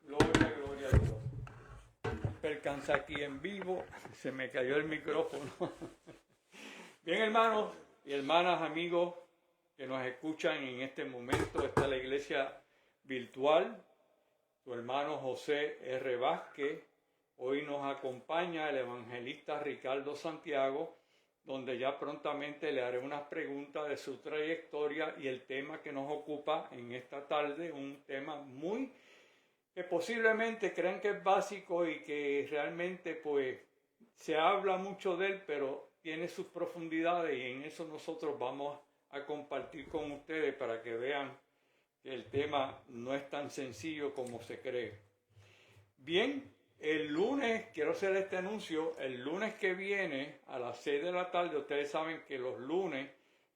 Gloria, gloria a Dios. Percansa aquí en vivo, se me cayó el micrófono. Bien, hermanos y hermanas, amigos que nos escuchan en este momento, está la iglesia virtual. Tu hermano José R. Vázquez. Hoy nos acompaña el evangelista Ricardo Santiago, donde ya prontamente le haré unas preguntas de su trayectoria y el tema que nos ocupa en esta tarde, un tema muy que posiblemente crean que es básico y que realmente pues se habla mucho de él, pero tiene sus profundidades y en eso nosotros vamos a compartir con ustedes para que vean que el tema no es tan sencillo como se cree. Bien, el lunes, quiero hacer este anuncio, el lunes que viene a las 6 de la tarde, ustedes saben que los lunes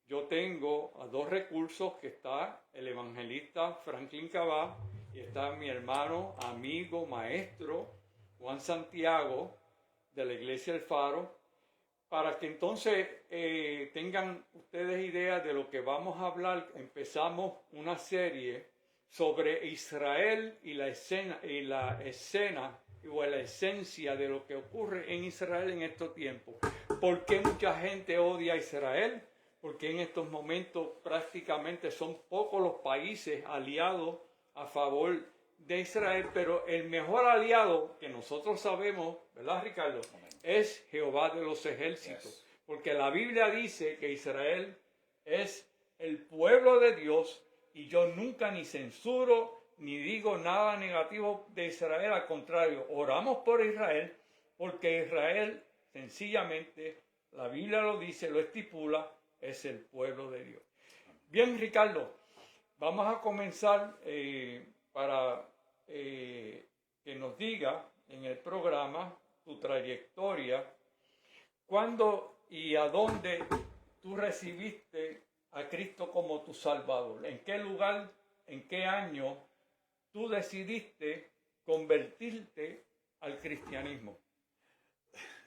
yo tengo a dos recursos, que está el evangelista Franklin Cabá y está mi hermano, amigo, maestro Juan Santiago de la Iglesia El Faro, para que entonces tengan ustedes idea de lo que vamos a hablar. Empezamos una serie sobre Israel y la escena o la esencia de lo que ocurre en Israel en estos tiempos. ¿Por qué mucha gente odia a Israel? Porque en estos momentos prácticamente son pocos los países aliados a favor de Israel, pero el mejor aliado que nosotros sabemos, ¿verdad, Ricardo?, es Jehová de los ejércitos, porque la Biblia dice que Israel es el pueblo de Dios y yo nunca ni censuro ni digo nada negativo de Israel, al contrario, oramos por Israel porque Israel sencillamente, la Biblia lo dice, lo estipula, es el pueblo de Dios. Bien, Ricardo, vamos a comenzar para que nos diga en el programa tu trayectoria, cuándo y a dónde tú recibiste a Cristo como tu Salvador, en qué lugar, en qué año tú decidiste convertirte al cristianismo.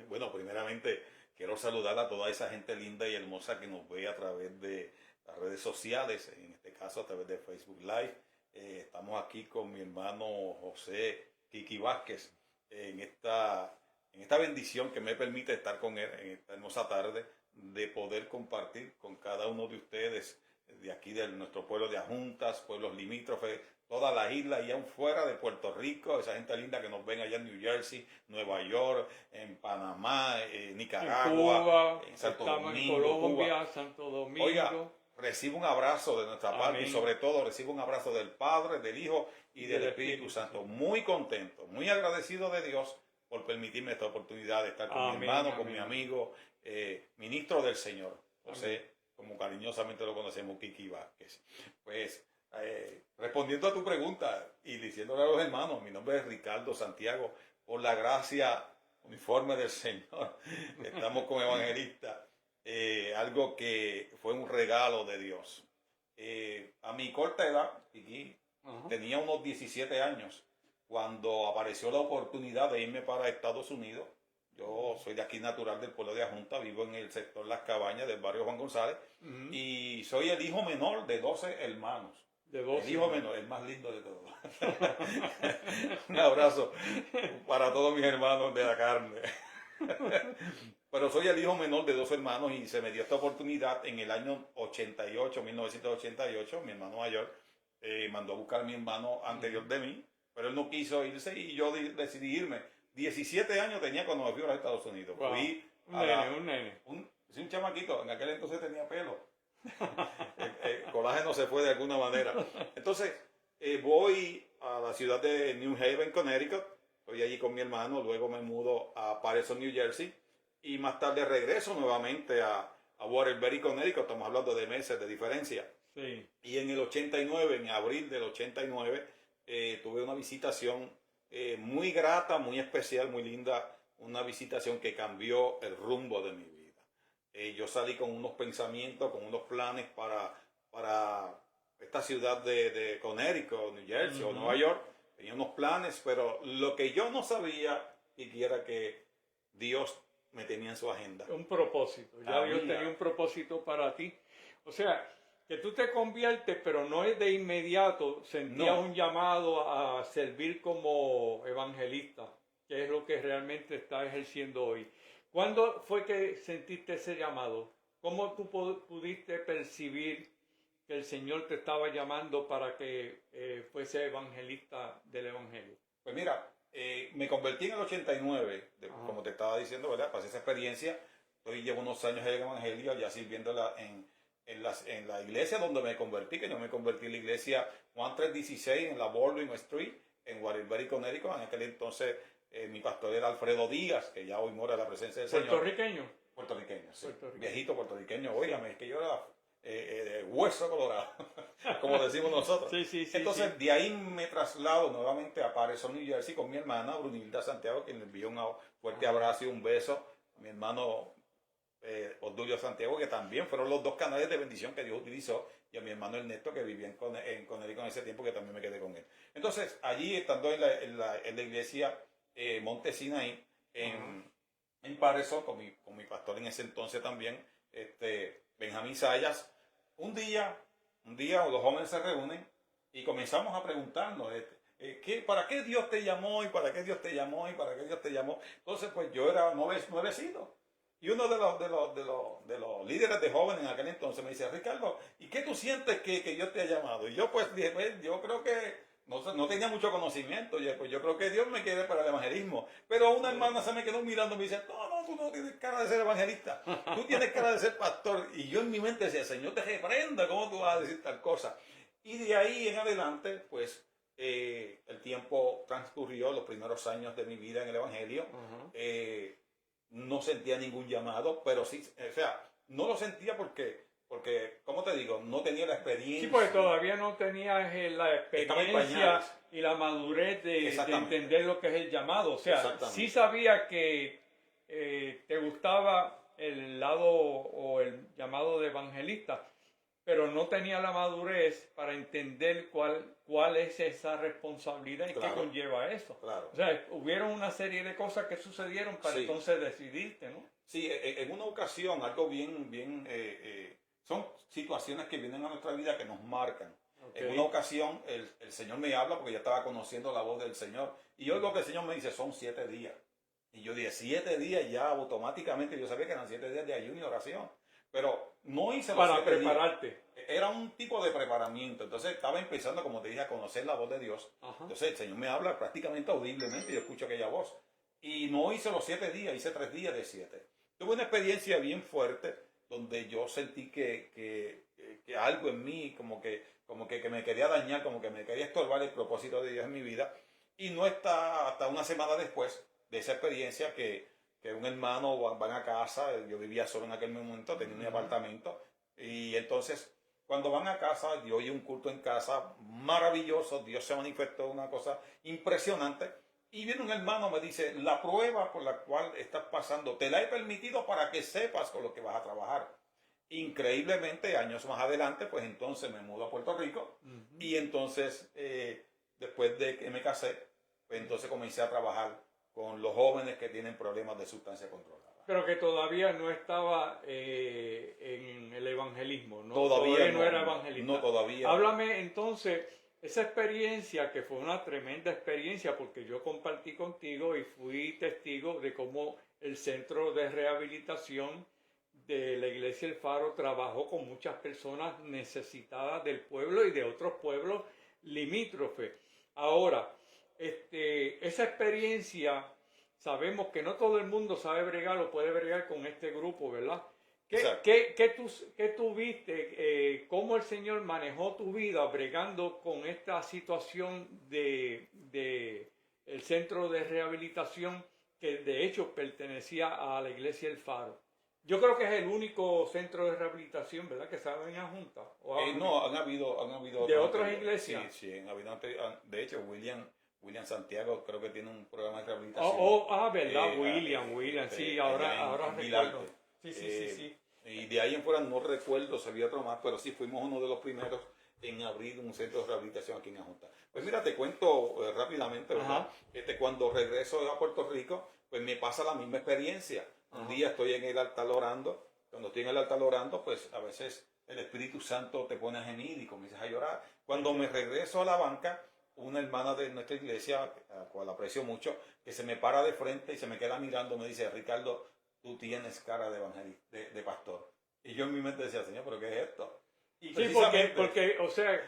Bueno, primeramente quiero saludar a toda esa gente linda y hermosa que nos ve a través de las redes sociales, en este caso a través de Facebook Live. Estamos aquí con mi hermano José Kiki Vázquez en esta bendición que me permite estar con él en esta hermosa tarde, de poder compartir con cada uno de ustedes de aquí de nuestro pueblo de Adjuntas, pueblos limítrofes, todas las islas y aún fuera de Puerto Rico, esa gente linda que nos ven allá en New Jersey, Nueva York, en Panamá, Nicaragua, en Cuba, en Santo Domingo, en Colombia, Cuba. Santo Domingo. Oiga, recibo un abrazo de nuestra parte y sobre todo recibo un abrazo del Padre, del Hijo y del Espíritu Santo. Muy contento, muy agradecido de Dios por permitirme esta oportunidad de estar con mi hermano, con mi amigo, ministro del Señor, José, como cariñosamente lo conocemos, Kiki Vázquez. Pues, respondiendo a tu pregunta y diciéndole a los hermanos, mi nombre es Ricardo Santiago, por la gracia uniforme del Señor, estamos como evangelistas, algo que fue un regalo de Dios. A mi corta edad, Kiki, tenía unos 17 años, cuando apareció la oportunidad de irme para Estados Unidos. Yo soy de aquí natural del pueblo de Adjunta, vivo en el sector Las Cabañas del barrio Juan González, y soy el hijo menor de 12 hermanos. El hijo menor, el más lindo de todos. Un abrazo para todos mis hermanos de la carne. Pero soy el hijo menor de 2 hermanos y se me dio esta oportunidad en el año 1988, mi hermano mayor mandó a buscar a mi hermano anterior de mí, pero él no quiso irse y yo decidí irme. 17 años tenía cuando me fui a los Estados Unidos. Wow. Fui un nene. Un chamaquito, en aquel entonces tenía pelo. El colágeno se fue de alguna manera. Entonces, voy a la ciudad de New Haven, Connecticut. Estoy allí con mi hermano, luego me mudo a Patterson, New Jersey. Y más tarde regreso nuevamente a Waterbury, Connecticut. Estamos hablando de meses de diferencia. Sí. Y en el 89, en abril del 89, tuve una visitación muy grata, muy especial, muy linda. Una visitación que cambió el rumbo de mi vida. Yo salí con unos pensamientos, con unos planes para esta ciudad de Connecticut, New Jersey o Nueva York. Tenía unos planes, pero lo que yo no sabía y era que Dios me tenía en su agenda. Un propósito. Ya Dios tenía un propósito para ti. O sea, que tú te conviertes, pero no es de inmediato, sentías un llamado a servir como evangelista, que es lo que realmente estás ejerciendo hoy. ¿Cuándo fue que sentiste ese llamado? ¿Cómo tú pudiste percibir que el Señor te estaba llamando para que fuese evangelista del Evangelio? Pues mira, me convertí en el 89, como te estaba diciendo, ¿verdad? Pasé esa experiencia. Llevo unos años en el Evangelio, ya sirviendo en la iglesia donde me convertí, que yo me convertí en la iglesia Juan 316 en la Baldwin Street, en Waterbury, Connecticut. En aquel entonces mi pastor era Alfredo Díaz, que ya hoy mora en la presencia del Señor. ¿Puertorriqueño? Puertorriqueño, sí. Viejito puertorriqueño. Óigame, es que yo era de hueso colorado, como decimos nosotros. Sí, entonces, de ahí me traslado nuevamente a Patterson, New Jersey, con mi hermana Brunilda Santiago, quien le envió un fuerte abrazo y un beso a mi hermano Odulio Santiago, que también fueron los dos canales de bendición que Dios utilizó, y a mi hermano Ernesto, que vivía en Connecticut en ese tiempo, que también me quedé con él. Entonces, allí estando en la iglesia Monte Sinaí, en Patterson, con mi pastor en ese entonces también, Benjamín Sayas, un día los jóvenes se reúnen y comenzamos a preguntarnos, ¿para qué Dios te llamó? ¿Y para qué Dios te llamó? ¿Y para qué Dios te llamó? Entonces, pues yo era nuevecito. Y uno de los líderes de jóvenes en aquel entonces me dice, Ricardo, ¿y qué tú sientes que Dios te ha llamado? Y yo pues dije, pues, yo creo que no tenía mucho conocimiento, pues yo creo que Dios me quiere para el evangelismo. Pero una hermana se me quedó mirando y me dice, no, tú no tienes cara de ser evangelista, tú tienes cara de ser pastor. Y yo en mi mente decía, Señor te reprenda, ¿cómo tú vas a decir tal cosa? Y de ahí en adelante, pues, el tiempo transcurrió, los primeros años de mi vida en el evangelio. No sentía ningún llamado, pero sí, o sea, no lo sentía porque, ¿cómo te digo? No tenía la experiencia. Sí, porque todavía no tenías la experiencia y la madurez de entender lo que es el llamado. O sea, sí sabía que te gustaba el lado o el llamado de evangelista, pero no tenía la madurez para entender cuál es esa responsabilidad y qué conlleva eso. Claro. O sea, hubieron una serie de cosas que sucedieron para entonces decidirte, ¿no? Sí, en una ocasión, algo bien, son situaciones que vienen a nuestra vida que nos marcan. En una ocasión, el Señor me habla porque ya estaba conociendo la voz del Señor. Y hoy lo que el Señor me dice son 7 días. Y yo dije, 7 días ya automáticamente. Yo sabía que eran 7 días de ayuno y oración. Pero no hice los 7 días. Para prepararte. Era un tipo de preparamiento. Entonces estaba empezando, como te dije, a conocer la voz de Dios. Entonces el Señor me habla prácticamente audiblemente y yo escucho aquella voz. Y no hice los 7 días, hice 3 días de 7. Tuve una experiencia bien fuerte donde yo sentí que algo en mí como que me quería dañar, como que me quería estorbar el propósito de Dios en mi vida. Y no está hasta una semana después de esa experiencia que un hermano van a casa. Yo vivía solo en aquel momento, tenía un apartamento, y entonces cuando van a casa, Dios oye un culto en casa maravilloso, Dios se manifestó, una cosa impresionante, y viene un hermano, me dice, la prueba por la cual estás pasando, te la he permitido para que sepas con lo que vas a trabajar. Increíblemente, años más adelante, pues entonces me mudo a Puerto Rico, y entonces, después de que me casé, pues entonces comencé a trabajar con los jóvenes que tienen problemas de sustancia controlada. Pero que todavía no estaba en el evangelismo, ¿no? Todavía no era evangelista. No, todavía. Háblame entonces, esa experiencia, que fue una tremenda experiencia, porque yo compartí contigo y fui testigo de cómo el Centro de Rehabilitación de la Iglesia El Faro trabajó con muchas personas necesitadas del pueblo y de otros pueblos limítrofes. Ahora, esa experiencia, sabemos que no todo el mundo sabe bregar o puede bregar con este grupo, ¿verdad? ¿Qué tú viste? ¿Cómo el Señor manejó tu vida bregando con esta situación de el centro de rehabilitación, que de hecho pertenecía a la Iglesia El Faro? Yo creo que es el único centro de rehabilitación, ¿verdad?, que está en la Junta. No, han habido ¿de otras iglesias? Sí, han habido. De hecho, William Santiago creo que tiene un programa de rehabilitación. ¿Verdad? William, sí, ahora recuerdo. Sí. Y de ahí en fuera no recuerdo si había otro más, pero sí fuimos uno de los primeros en abrir un centro de rehabilitación aquí en la Junta. Pues mira, te cuento rápidamente, ¿verdad? Cuando regreso a Puerto Rico, pues me pasa la misma experiencia. Un día estoy en el altar orando. Cuando estoy en el altar orando, pues a veces el Espíritu Santo te pone a gemir y comienzas a llorar. Cuando me regreso a la banca, una hermana de nuestra iglesia, a la cual aprecio mucho, que se me para de frente y se me queda mirando, me dice, Ricardo, tú tienes cara de evangelista, de pastor. Y yo en mi mente decía, Señor, ¿pero qué es esto? Y sí, porque, o sea,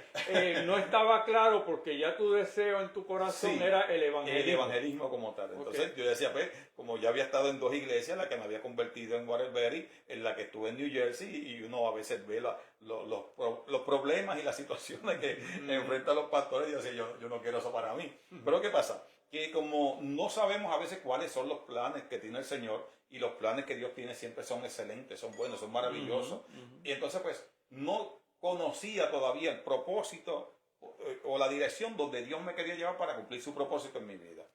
no estaba claro porque ya tu deseo en tu corazón sí, era el evangelismo. El evangelismo como tal. Entonces yo decía, pues, como ya había estado en 2 iglesias, la que me había convertido en Waterbury, en la que estuve en New Jersey, y uno a veces ve los problemas y las situaciones que enfrentan los pastores, y yo decía, yo no quiero eso para mí. Pero ¿qué pasa? Que como no sabemos a veces cuáles son los planes que tiene el Señor, y los planes que Dios tiene siempre son excelentes, son buenos, son maravillosos, y entonces pues no conocía todavía el propósito o la dirección donde Dios me quería llevar para cumplir su propósito en mi vida.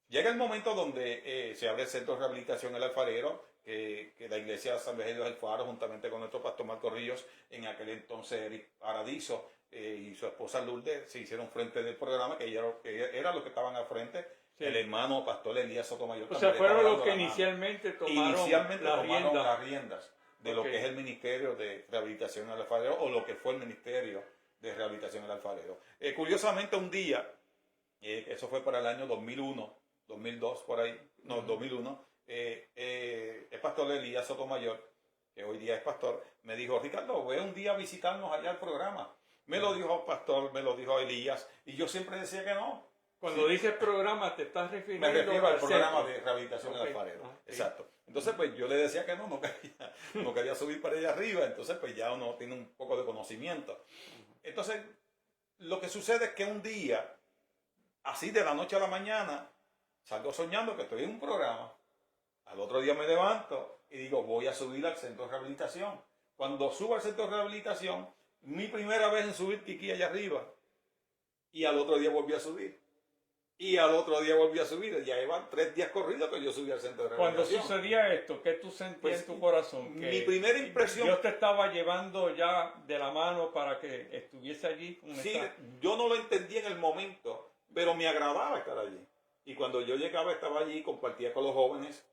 Llega el momento donde se abre el centro de rehabilitación El Alfarero, que la iglesia San Virgilio del Faro, juntamente con nuestro pastor Marco Ríos, en aquel entonces Eric Paradiso y su esposa Lourdes, se hicieron frente del programa, que era los que estaban al frente. Sí. El hermano pastor Elías Sotomayor. O sea, fueron los que inicialmente tomaron las riendas de lo que es el Ministerio de Rehabilitación El Alfarero, o lo que fue el Ministerio de Rehabilitación El Alfarero. Curiosamente, un día, eso fue para el año 2001, 2002, por ahí, no, 2001, el pastor Elías Sotomayor, que hoy día es pastor, me dijo, Ricardo, ve un día a visitarnos allá al programa. Me lo dijo el pastor, me lo dijo Elías, y yo siempre decía que no. Cuando dices programa, te estás refiriendo me refiero al programa de rehabilitación del Alfarero. Exacto. Entonces, pues yo le decía que no quería subir para allá arriba, entonces pues ya uno tiene un poco de conocimiento. Entonces, lo que sucede es que un día, así de la noche a la mañana, salgo soñando que estoy en un programa, al otro día me levanto y digo, voy a subir al centro de rehabilitación. Cuando subo al centro de rehabilitación, mi primera vez en subir Kiki allá arriba, y al otro día volví a subir. Y al otro día volví a subir. Ya iban 3 días corridos que yo subí al centro de rehabilitación. Cuando sucedía esto, ¿qué tú sentías pues, en tu corazón? Que mi primera impresión... Dios te estaba llevando ya de la mano para que estuviese allí. Sí, yo no lo entendía en el momento, pero me agradaba estar allí. Y cuando yo llegaba, estaba allí, compartía con los jóvenes,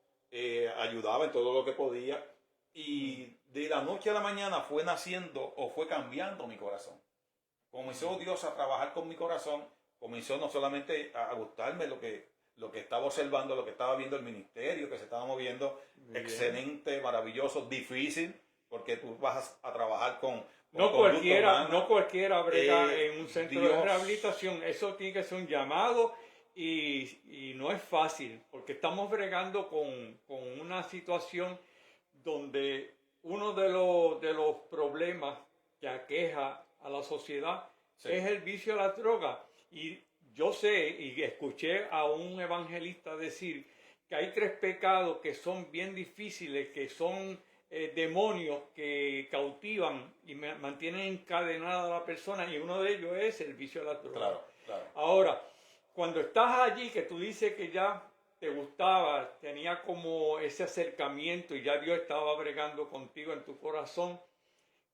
ayudaba en todo lo que podía. Y de la noche a la mañana fue naciendo o fue cambiando mi corazón. Comenzó Dios a trabajar con mi corazón. Comenzó no solamente a gustarme lo que estaba observando, lo que estaba viendo el ministerio, que se estaba moviendo, excelente, maravilloso, difícil, porque tú vas a trabajar con no cualquiera brega en un centro de rehabilitación. Eso tiene que ser un llamado y no es fácil, porque estamos bregando con una situación donde uno de los problemas que aqueja a la sociedad es el vicio a la droga. Y yo sé y escuché a un evangelista decir que hay 3 pecados que son bien difíciles, que son demonios que cautivan y mantienen encadenada a la persona, y uno de ellos es el vicio a la droga. Claro, claro. Ahora, cuando estás allí, que tú dices que ya te gustaba, tenía como ese acercamiento y ya Dios estaba bregando contigo en tu corazón,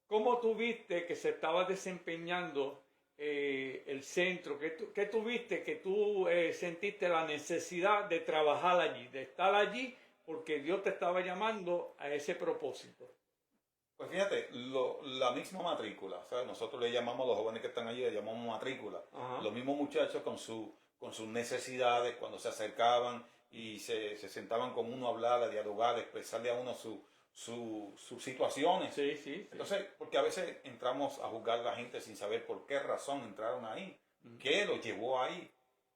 ¿cómo tú viste que se estaba desempeñando el centro? ¿Qué tuviste que tú sentiste la necesidad de trabajar allí, de estar allí, porque Dios te estaba llamando a ese propósito? Pues fíjate, la misma matrícula, ¿sabes? Nosotros le llamamos a los jóvenes que están allí, le llamamos matrícula. Ajá. Los mismos muchachos con sus necesidades, cuando se acercaban y se sentaban con uno a hablar, a dialogar, a expresarle a uno sus situaciones. Sí. Entonces, porque a veces entramos a juzgar a la gente sin saber por qué razón entraron ahí, qué los llevó ahí,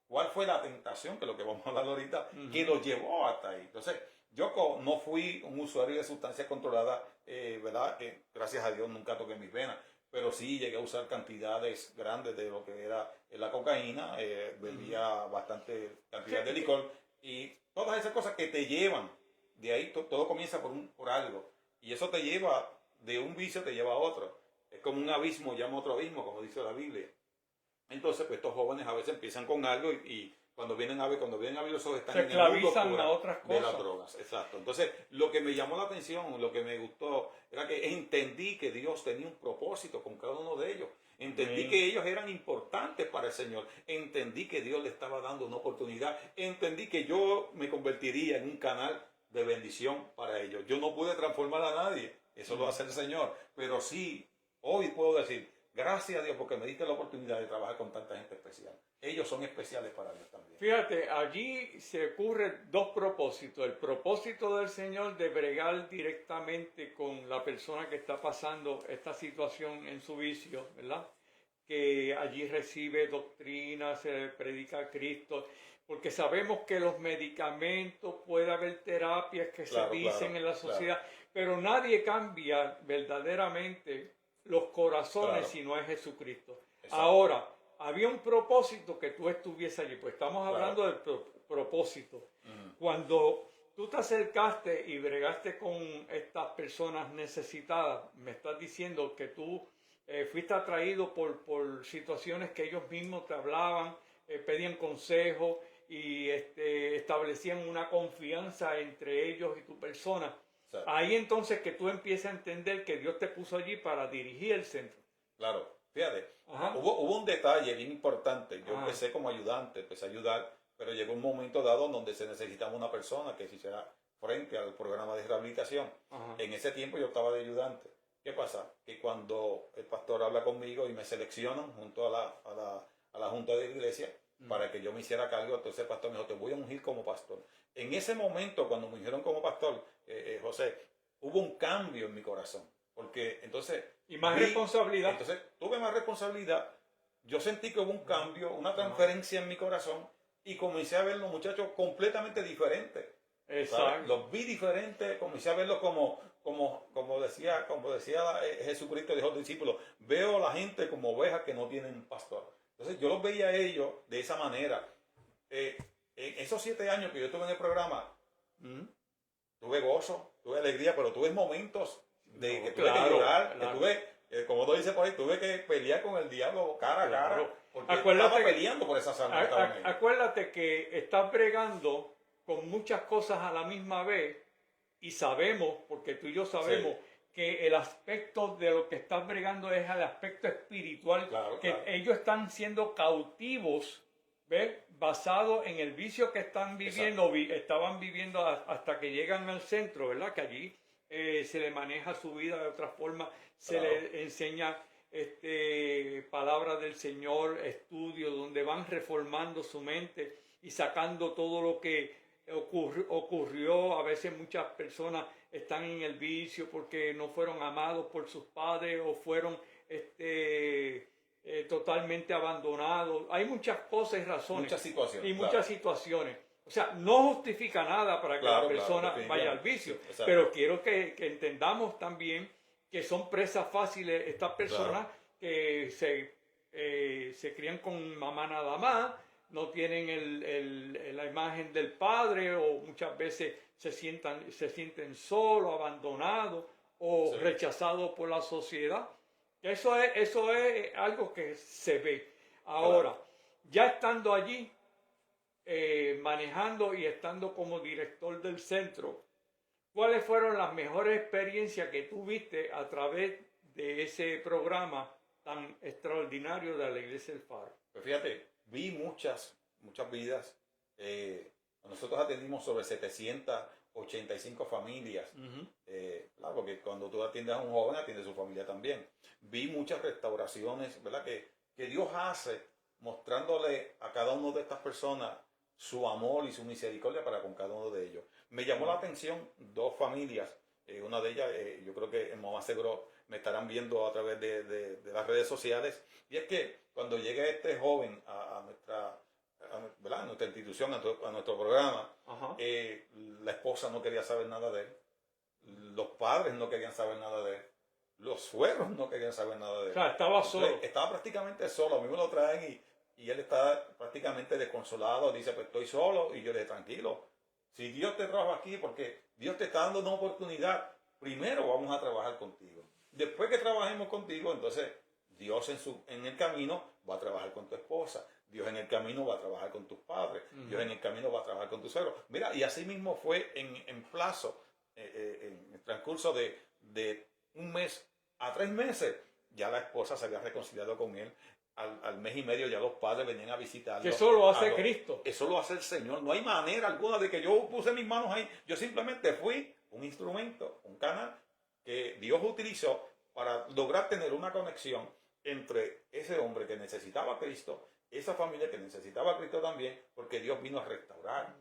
cuál fue la tentación, que es lo que vamos a hablar ahorita, que los llevó hasta ahí. Entonces, yo no fui un usuario de sustancias controladas, ¿verdad? Que gracias a Dios nunca toqué mis venas, pero sí llegué a usar cantidades grandes de lo que era la cocaína, bebía bastante cantidad de licor, y todas esas cosas que te llevan. De ahí todo comienza por algo. Y eso te lleva, de un vicio te lleva a otro. Es como un abismo llama a otro abismo, como dice la Biblia. Entonces, pues estos jóvenes a veces empiezan con algo y cuando vienen a ver los ojos están se en el mundo a otras cosas. De las drogas. Exacto. Entonces, lo que me llamó la atención, lo que me gustó, era que entendí que Dios tenía un propósito con cada uno de ellos. Entendí que ellos eran importantes para el Señor. Entendí que Dios le estaba dando una oportunidad. Entendí que yo me convertiría en un canal de bendición para ellos. Yo no pude transformar a nadie, eso lo hace el Señor, pero sí hoy puedo decir, gracias a Dios porque me diste la oportunidad de trabajar con tanta gente especial. Ellos son especiales para Dios también. Fíjate, allí se ocurren dos propósitos. El propósito del Señor de bregar directamente con la persona que está pasando esta situación en su vicio, ¿verdad? Que allí recibe doctrina, se le predica a Cristo, porque sabemos que los medicamentos, puede haber terapias que se dicen en la sociedad, pero nadie cambia verdaderamente los corazones si no es Jesucristo. Exacto. Ahora, había un propósito que tú estuvieses allí, pues estamos hablando del propósito. Cuando tú te acercaste y bregaste con estas personas necesitadas, me estás diciendo que tú fuiste atraído por situaciones que ellos mismos te hablaban, pedían consejo y establecían una confianza entre ellos y tu persona. Exacto. Ahí entonces que tú empiezas a entender que Dios te puso allí para dirigir el centro. Claro, fíjate, hubo un detalle bien importante. Yo empecé como ayudante, empecé a ayudar, pero llegó un momento dado donde se necesitaba una persona que se hiciera frente al programa de rehabilitación. En ese tiempo yo estaba de ayudante. ¿Qué pasa? Que cuando el pastor habla conmigo y me seleccionan junto a la junta de la iglesia para que yo me hiciera cargo, entonces el pastor me dijo, te voy a ungir como pastor. En ese momento, cuando me ungieron como pastor, José, hubo un cambio en mi corazón. Porque entonces... Y más responsabilidad. Entonces tuve más responsabilidad. Yo sentí que hubo un cambio, una transferencia en mi corazón y comencé a ver los muchachos completamente diferentes. Exacto. ¿Sabes? Los vi diferentes, comencé a verlos como decía Jesucristo, dijo a los discípulos, veo a la gente como ovejas que no tienen pastor. Entonces yo los veía a ellos de esa manera. En esos 7 años que yo estuve en el programa, tuve gozo, tuve alegría, pero tuve momentos de que tuve que llorar, que tuve, como tú dices por ahí, tuve que pelear con el diablo cara a cara, porque estaba peleando por esa almas. Acuérdate que estás bregando con muchas cosas a la misma vez y sabemos, porque tú y yo sabemos, que el aspecto de lo que estás bregando es el aspecto espiritual, ellos están siendo cautivos, ¿ves? Basado en el vicio que están viviendo, estaban viviendo hasta que llegan al centro, ¿verdad? Que allí se le maneja su vida de otra forma, se le enseña palabras del Señor, estudios donde van reformando su mente y sacando todo lo que ocurrió. A veces muchas personas están en el vicio porque no fueron amados por sus padres o fueron totalmente abandonados. Hay muchas cosas y razones. Muchas situaciones. Y muchas situaciones. O sea, no justifica nada para que la persona vaya al vicio. Pero quiero que entendamos también que son presas fáciles estas personas que se crían con mamá nada más, no tienen la imagen del padre o muchas veces se sienten solos, abandonados o rechazados por la sociedad. Eso es algo que se ve. Ahora, ya estando allí, manejando y estando como director del centro, ¿cuáles fueron las mejores experiencias que tú viste a través de ese programa tan extraordinario de la Iglesia del Faro? Pues fíjate, vi muchas vidas. Nosotros atendimos sobre 785 familias. Claro, porque cuando tú atiendes a un joven, atiendes a su familia también. Vi muchas restauraciones, ¿verdad? Que Dios hace mostrándole a cada uno de estas personas su amor y su misericordia para con cada uno de ellos. Me llamó la atención 2 familias. Una de ellas, yo creo que en más seguro me estarán viendo a través de las redes sociales. Y es que cuando llegue este joven a nuestra institución, a nuestro programa, la esposa no quería saber nada de él. Los padres no querían saber nada de él. Los suegros no querían saber nada de él. O sea, estaba solo. Entonces, estaba prácticamente solo. A mí me lo traen y él está prácticamente desconsolado. Dice, pues estoy solo. Y yo le dije, tranquilo. Si Dios te trajo aquí, porque Dios te está dando una oportunidad, primero vamos a trabajar contigo. Después que trabajemos contigo, entonces Dios en el camino va a trabajar con tu esposa. Dios en el camino va a trabajar con tus padres. Dios en el camino va a trabajar con tus suegros. Mira, y así mismo fue en plazo, en el transcurso de 1 mes a 3 meses, ya la esposa se había reconciliado con él. Al mes y medio ya los padres venían a visitarlo. Que eso lo hace Cristo. Eso lo hace el Señor. No hay manera alguna de que yo puse mis manos ahí. Yo simplemente fui un instrumento, un canal que Dios utilizó para lograr tener una conexión entre ese hombre que necesitaba a Cristo, esa familia que necesitaba a Cristo también, porque Dios vino a restaurar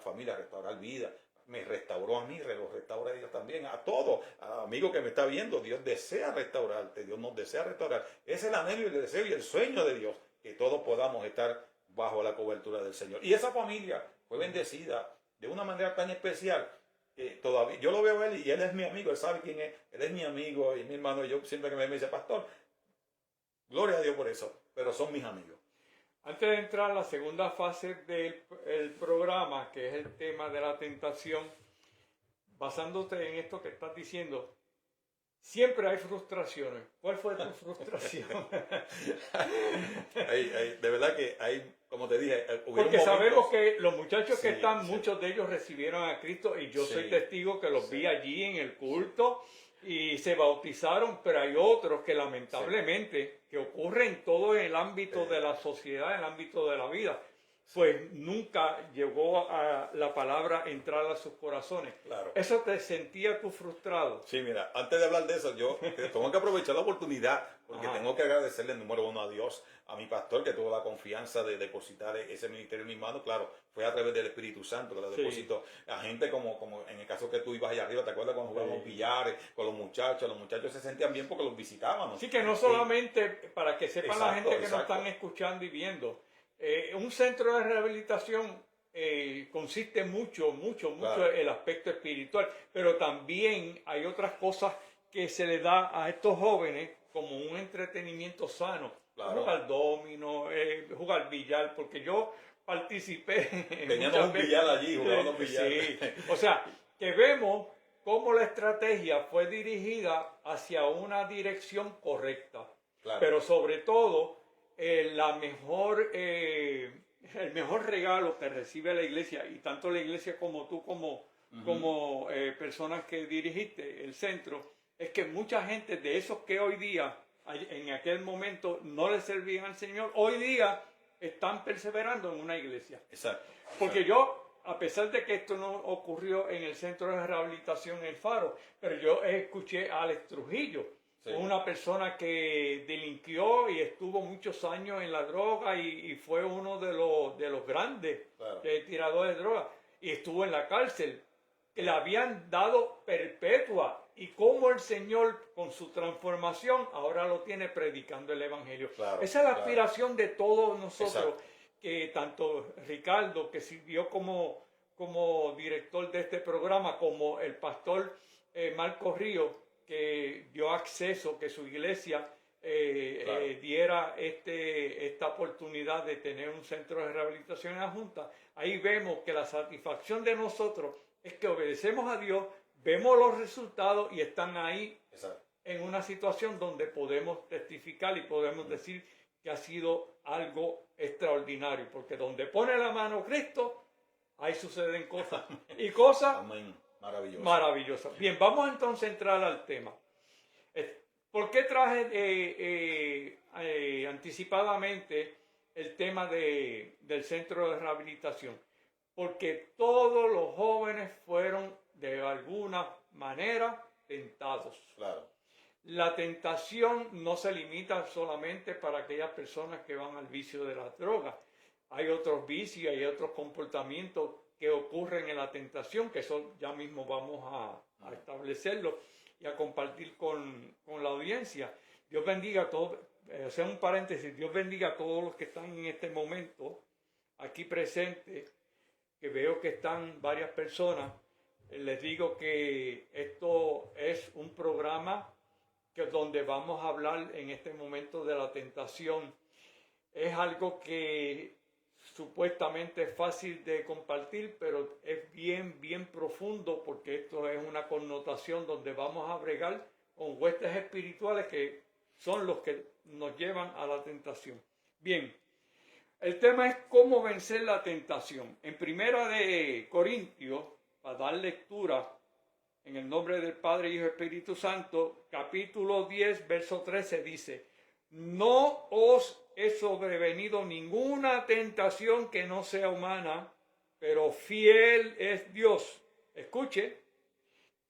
familia, a restaurar vida. Me restauró a mí, los restaura a ellos también, a todos, amigo que me está viendo. Dios desea restaurarte, Dios nos desea restaurar. Es el anhelo y el deseo y el sueño de Dios, que todos podamos estar bajo la cobertura del Señor. Y esa familia fue bendecida de una manera tan especial que todavía yo lo veo a él y él es mi amigo, él sabe quién es, él es mi amigo y mi hermano. Y yo siempre que me dice, pastor, gloria a Dios por eso, pero son mis amigos. Antes de entrar a la segunda fase del programa, que es el tema de la tentación, basándote en esto que estás diciendo, siempre hay frustraciones. ¿Cuál fue tu frustración? De verdad que hay, como te dije, porque sabemos que los muchachos que están, sí. Muchos de ellos recibieron a Cristo y yo Sí. soy testigo que los vi allí en el culto y se bautizaron, pero hay otros que lamentablemente, que ocurre en todo el ámbito de la sociedad, en el ámbito de la vida, pues nunca llegó a la palabra entrar a sus corazones. Claro. ¿Eso te sentía tú frustrado? Sí, mira, antes de hablar de eso, yo tengo que aprovechar la oportunidad, porque tengo que agradecerle, número uno, a Dios, a mi pastor, que tuvo la confianza de depositar ese ministerio en mis manos. Claro, fue a través del Espíritu Santo que lo depositó. A gente como en el caso que tú ibas allá arriba, ¿te acuerdas cuando jugábamos billares con los muchachos? Los muchachos se sentían bien porque los visitábamos. Sí, que no solamente, para que sepan la gente que nos están escuchando y viendo, un centro de rehabilitación consiste mucho el aspecto espiritual, pero también hay otras cosas que se le da a estos jóvenes como un entretenimiento sano. Claro. Jugar domino, jugar billar, porque yo participé. Teníamos un billar allí, jugábamos billar. Sí, o sea, que vemos cómo la estrategia fue dirigida hacia una dirección correcta. Claro. Pero sobre todo, el mejor regalo que recibe la iglesia, y tanto la iglesia como tú, como personas que dirigiste el centro, es que mucha gente de esos que hoy día, en aquel momento, no le servían al Señor, hoy día están perseverando en una iglesia. Exacto. Porque yo, a pesar de que esto no ocurrió en el centro de rehabilitación El Faro, pero yo escuché a Alex Trujillo, una persona que delinquió y estuvo muchos años en la droga y fue uno de los grandes tiradores de droga, y estuvo en la cárcel, que le habían dado perpetua, y cómo el Señor con su transformación ahora lo tiene predicando el Evangelio. Esa es la aspiración de todos nosotros, que tanto Ricardo, que sirvió como director de este programa, como el pastor Marco Río, que dio acceso, que su iglesia diera esta oportunidad de tener un centro de rehabilitación en la Junta. Ahí vemos que la satisfacción de nosotros es que obedecemos a Dios, vemos los resultados y están ahí en una situación donde podemos testificar y podemos decir que ha sido algo extraordinario, porque donde pone la mano Cristo, ahí suceden cosas y cosas maravillosas. Bien, vamos entonces a entrar al tema. ¿Por qué traje anticipadamente el tema del centro de rehabilitación? Porque todos los jóvenes fueron de alguna manera tentados. Claro. La tentación no se limita solamente para aquellas personas que van al vicio de las drogas. Hay otros vicios, hay otros comportamientos que ocurren en la tentación, que eso ya mismo vamos a establecerlo y a compartir con la audiencia. Dios bendiga a todos, un paréntesis, Dios bendiga a todos los que están en este momento aquí presentes, que veo que están varias personas. Les digo que esto es un programa donde vamos a hablar en este momento de la tentación. Es algo que supuestamente es fácil de compartir, pero es bien profundo, porque esto es una connotación donde vamos a bregar con huestes espirituales que son los que nos llevan a la tentación. Bien, el tema es cómo vencer la tentación. En Primera de Corintios, para dar lectura, en el nombre del Padre, Hijo y Espíritu Santo, capítulo 10, verso 13 dice: no os he sobrevenido ninguna tentación que no sea humana, pero fiel es Dios. Escuche,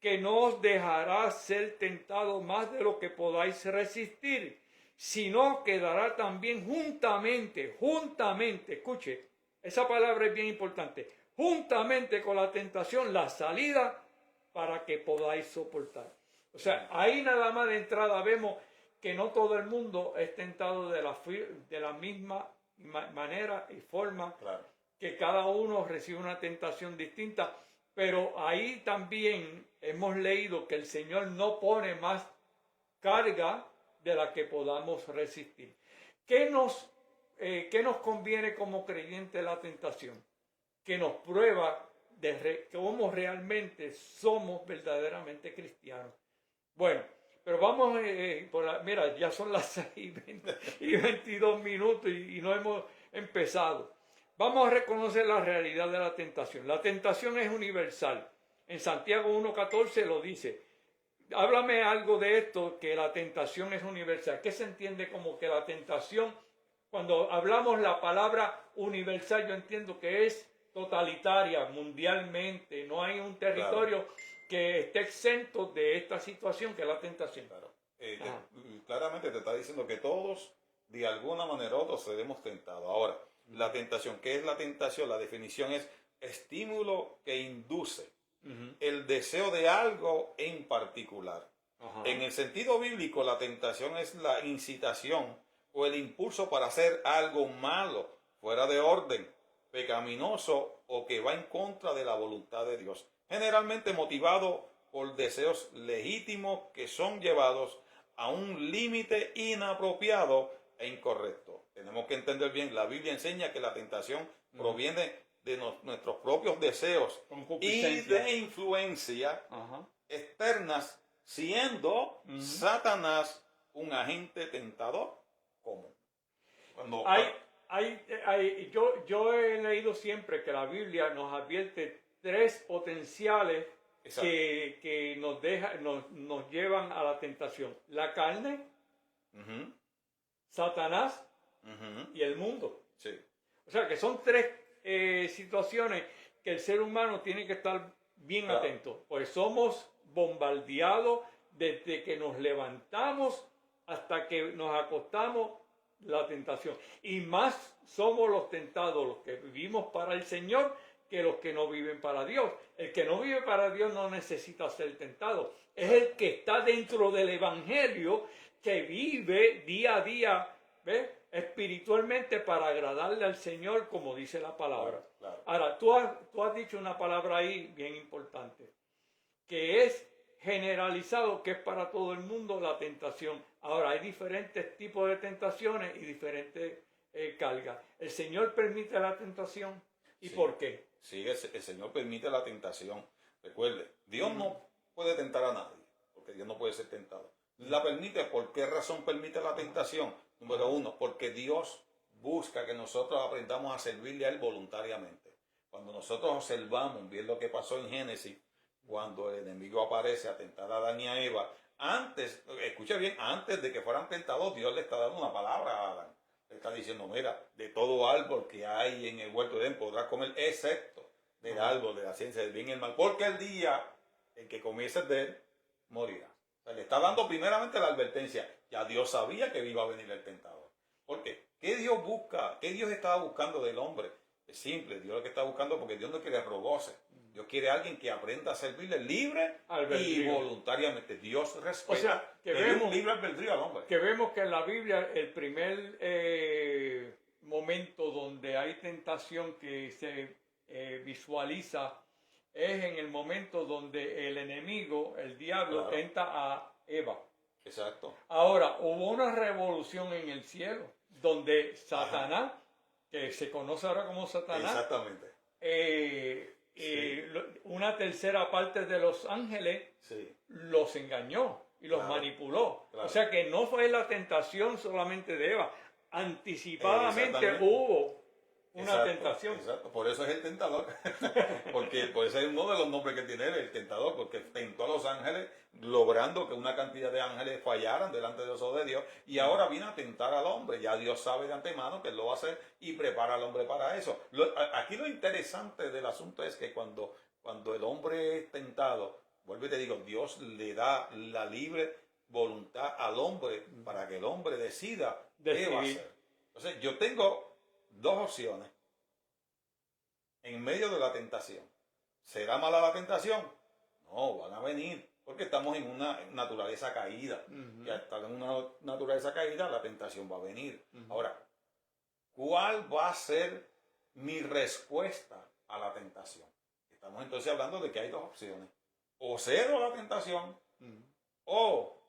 que no os dejará ser tentado más de lo que podáis resistir, sino que dará también juntamente, escuche, esa palabra es bien importante, juntamente con la tentación, la salida para que podáis soportar. O sea, ahí nada más de entrada vemos que no todo el mundo es tentado de la misma manera y forma, Claro. que cada uno recibe una tentación distinta, pero ahí también hemos leído que el Señor no pone más carga de la que podamos resistir. ¿Qué nos conviene como creyente la tentación? Que nos prueba de cómo realmente somos verdaderamente cristianos. Bueno, pero vamos, mira, ya son las 6:22 y no hemos empezado. Vamos a reconocer la realidad de la tentación. La tentación es universal. En Santiago 1:14 lo dice. Háblame algo de esto, que la tentación es universal. ¿Qué se entiende como que la tentación? Cuando hablamos la palabra universal, yo entiendo que es totalitaria, mundialmente. No hay un territorio que esté exento de esta situación que es la tentación. Claro. Claramente te está diciendo que todos, de alguna manera u otra, seremos tentados. Ahora, la tentación, ¿qué es la tentación? La definición es estímulo que induce el deseo de algo en particular. En el sentido bíblico, la tentación es la incitación o el impulso para hacer algo malo, fuera de orden, pecaminoso o que va en contra de la voluntad de Dios. Generalmente motivado por deseos legítimos que son llevados a un límite inapropiado e incorrecto. Tenemos que entender bien, la Biblia enseña que la tentación proviene de nuestros propios deseos y de influencia externas, siendo Satanás un agente tentador común. Yo he leído siempre que la Biblia nos advierte 3 potenciales que nos llevan a la tentación: la carne, Satanás y el mundo. Sí. O sea que son 3 situaciones que el ser humano tiene que estar bien atento, pues somos bombardeados desde que nos levantamos hasta que nos acostamos, la tentación, y más somos los tentados los que vivimos para el Señor que los que no viven para Dios. El que no vive para Dios no necesita ser tentado, es el que está dentro del Evangelio, que vive día a día, ¿ves?, espiritualmente para agradarle al Señor, como dice la palabra. Claro. Ahora, tú has dicho una palabra ahí bien importante, que es generalizado, que es para todo el mundo la tentación. Ahora, hay diferentes tipos de tentaciones y diferentes cargas. ¿El Señor permite la tentación? ¿Y por qué? Sí, el Señor permite la tentación. Recuerde, Dios no puede tentar a nadie, porque Dios no puede ser tentado. La permite. ¿Por qué razón permite la tentación? Número 1, porque Dios busca que nosotros aprendamos a servirle a Él voluntariamente. Cuando nosotros observamos bien lo que pasó en Génesis, cuando el enemigo aparece a tentar a Adán y a Eva, escucha bien, antes de que fueran tentados, Dios le está dando una palabra a Adán. Le está diciendo, mira, de todo árbol que hay en el huerto de Edén podrás comer, excepto del árbol de la ciencia del bien y el mal, porque el día en que comieses de él, morirás. O sea, le está dando primeramente la advertencia. Ya Dios sabía que iba a venir el tentador. ¿Por qué? ¿Qué Dios busca? ¿Qué Dios estaba buscando del hombre? Es simple, Dios lo que está buscando, porque Dios no quiere rogoce. Dios quiere a alguien que aprenda a servirle libre y voluntariamente. Dios respeta. O sea, que vemos libre albedrío al hombre. Que vemos que en la Biblia el primer momento donde hay tentación que se visualiza es en el momento donde el enemigo, el diablo, tenta a Eva. Exacto. Ahora, hubo una revolución en el cielo donde Satanás, que se conoce ahora como Satanás, exactamente, una tercera parte de los ángeles los engañó y los manipuló. O sea que no fue la tentación solamente de Eva, anticipadamente hubo una tentación. Exacto, por eso es el tentador. Porque por eso es uno de los nombres que tiene él, el tentador, porque tentó a los ángeles, logrando que una cantidad de ángeles fallaran delante de los ojos de Dios, y ahora viene a tentar al hombre. Ya Dios sabe de antemano que él lo va a hacer y prepara al hombre para eso. Aquí lo interesante del asunto es que cuando el hombre es tentado, vuelvo y te digo, Dios le da la libre voluntad al hombre para que el hombre decida qué va a hacer. Entonces, yo tengo dos opciones en medio de la tentación. ¿Será mala la tentación? No, van a venir, porque estamos en una naturaleza caída. Y al estar en una naturaleza caída, la tentación va a venir. Ahora, ¿cuál va a ser mi respuesta a la tentación? Estamos entonces hablando de que hay dos opciones. O cedo a la tentación, o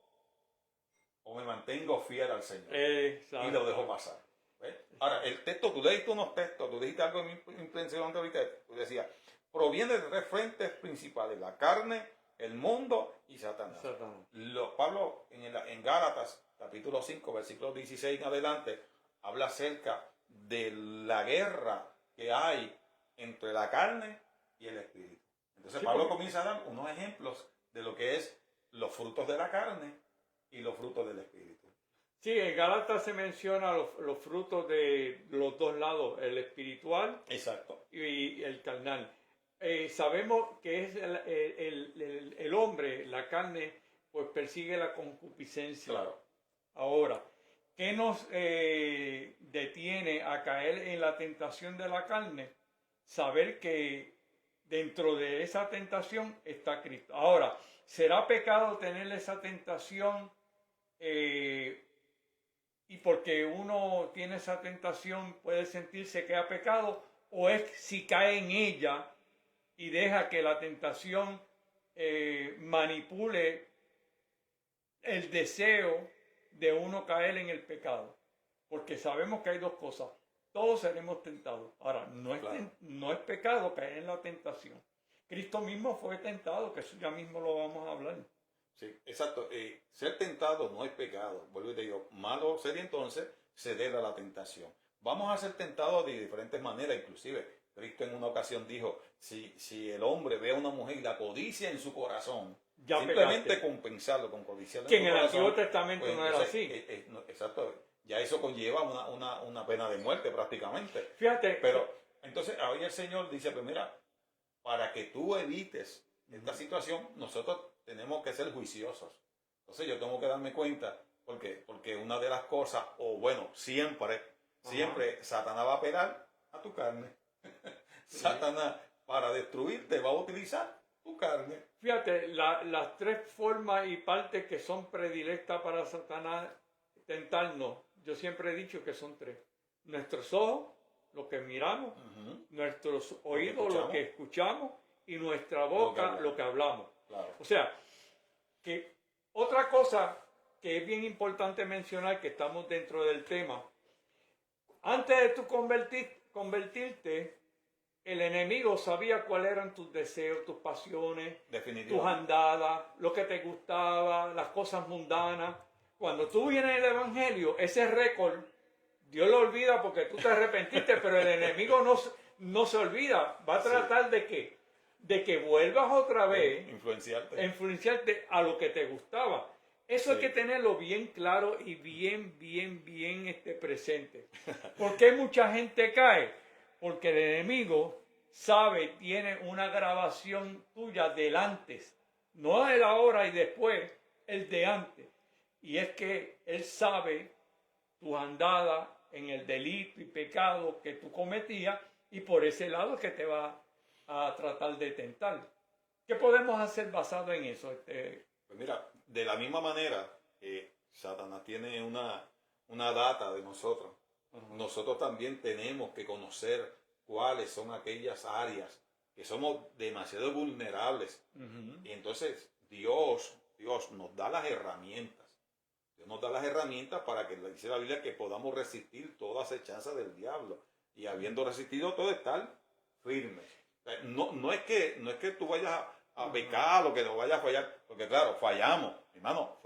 me mantengo fiel al Señor. Y lo dejo pasar. ¿Ves? Ahora, el texto, tú leíste unos textos, tú dijiste algo impresionante ahorita, tú decías, proviene de tres frentes principales, la carne, el mundo y Satanás. Pablo en Gálatas, capítulo 5, versículos 16 en adelante, habla acerca de la guerra que hay entre la carne y el espíritu. Entonces Pablo comienza a dar unos ejemplos de lo que es los frutos de la carne y los frutos del espíritu. Sí, en Gálatas se menciona los frutos de los dos lados, el espiritual. Exacto. Y el carnal. Sabemos que es el hombre, la carne, pues persigue la concupiscencia. Claro. Ahora, ¿qué nos detiene a caer en la tentación de la carne? Saber que dentro de esa tentación está Cristo. Ahora, ¿será pecado tener esa tentación? Y porque uno tiene esa tentación puede sentirse que ha pecado, o es si cae en ella y deja que la tentación manipule el deseo de uno caer en el pecado. Porque sabemos que hay dos cosas. Todos seremos tentados. Ahora, no es pecado caer en la tentación. Cristo mismo fue tentado, que eso ya mismo lo vamos a hablar. Sí, exacto. Ser tentado no es pecado. Vuelvo y te digo, malo sería entonces ceder a la tentación. Vamos a ser tentados de diferentes maneras, inclusive. Cristo en una ocasión dijo, si el hombre ve a una mujer y la codicia en su corazón, ya simplemente pegaste. Compensarlo con codiciarlo que en su el corazón. Antiguo Testamento pues, no era así. Exacto. Ya eso conlleva una pena de muerte prácticamente. Fíjate. Pero entonces hoy el Señor dice, pues mira, para que tú evites esta situación, nosotros tenemos que ser juiciosos. Entonces yo tengo que darme cuenta, porque una de las cosas, o bueno, siempre Satanás va a apelar a tu carne. Satanás, para destruirte, va a utilizar tu carne. Fíjate, las tres formas y partes que son predilectas para Satanás tentarnos, yo siempre he dicho que son tres. Nuestros ojos, lo que miramos, nuestros oídos, lo que escuchamos, y nuestra boca, lo que hablamos. Claro. O sea, que otra cosa que es bien importante mencionar, que estamos dentro del tema, antes de tú convertirte, el enemigo sabía cuáles eran tus deseos, tus pasiones, tus andadas, lo que te gustaba, las cosas mundanas. Cuando tú vienes al Evangelio, ese récord, Dios lo olvida porque tú te arrepentiste, pero el enemigo no se olvida. Va a tratar de que vuelvas otra vez, influenciarte a lo que te gustaba. Eso hay que tenerlo bien claro y bien presente. ¿Por qué mucha gente cae? Porque el enemigo tiene una grabación tuya del antes, no el ahora y después, el de antes. Y es que él sabe tus andadas en el delito y pecado que tú cometías, y por ese lado que te va a tratar de tentar. ¿Qué podemos hacer basado en eso? Pues mira, de la misma manera, Satanás tiene una data de nosotros. Nosotros también tenemos que conocer cuáles son aquellas áreas que somos demasiado vulnerables. Y entonces Dios nos da las herramientas. Dios nos da las herramientas para que, dice la Biblia, que podamos resistir toda acechanza del diablo. Y habiendo resistido todo, estar firmes. No es que tú vayas a pecar o que no vayas a fallar. Porque claro, fallamos, hermano,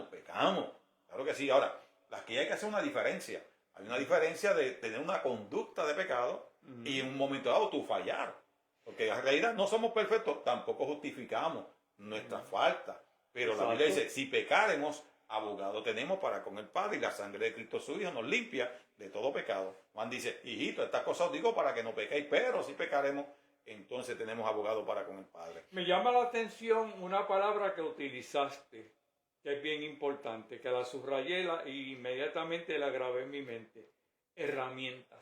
pecamos. Claro que sí. Ahora, aquí hay que hacer una diferencia. Hay una diferencia de tener una conducta de pecado y en un momento dado tú fallar. Porque en realidad no somos perfectos, tampoco justificamos nuestras faltas. Pero la Biblia dice, si pecaremos, abogado tenemos para con el Padre, y la sangre de Cristo su Hijo nos limpia de todo pecado. Juan dice, hijito, estas cosas os digo para que no pequéis, pero si pecaremos, entonces tenemos abogado para con el Padre. Me llama la atención una palabra que utilizaste, que es bien importante, que la subrayé y inmediatamente la grabé en mi mente. Herramientas.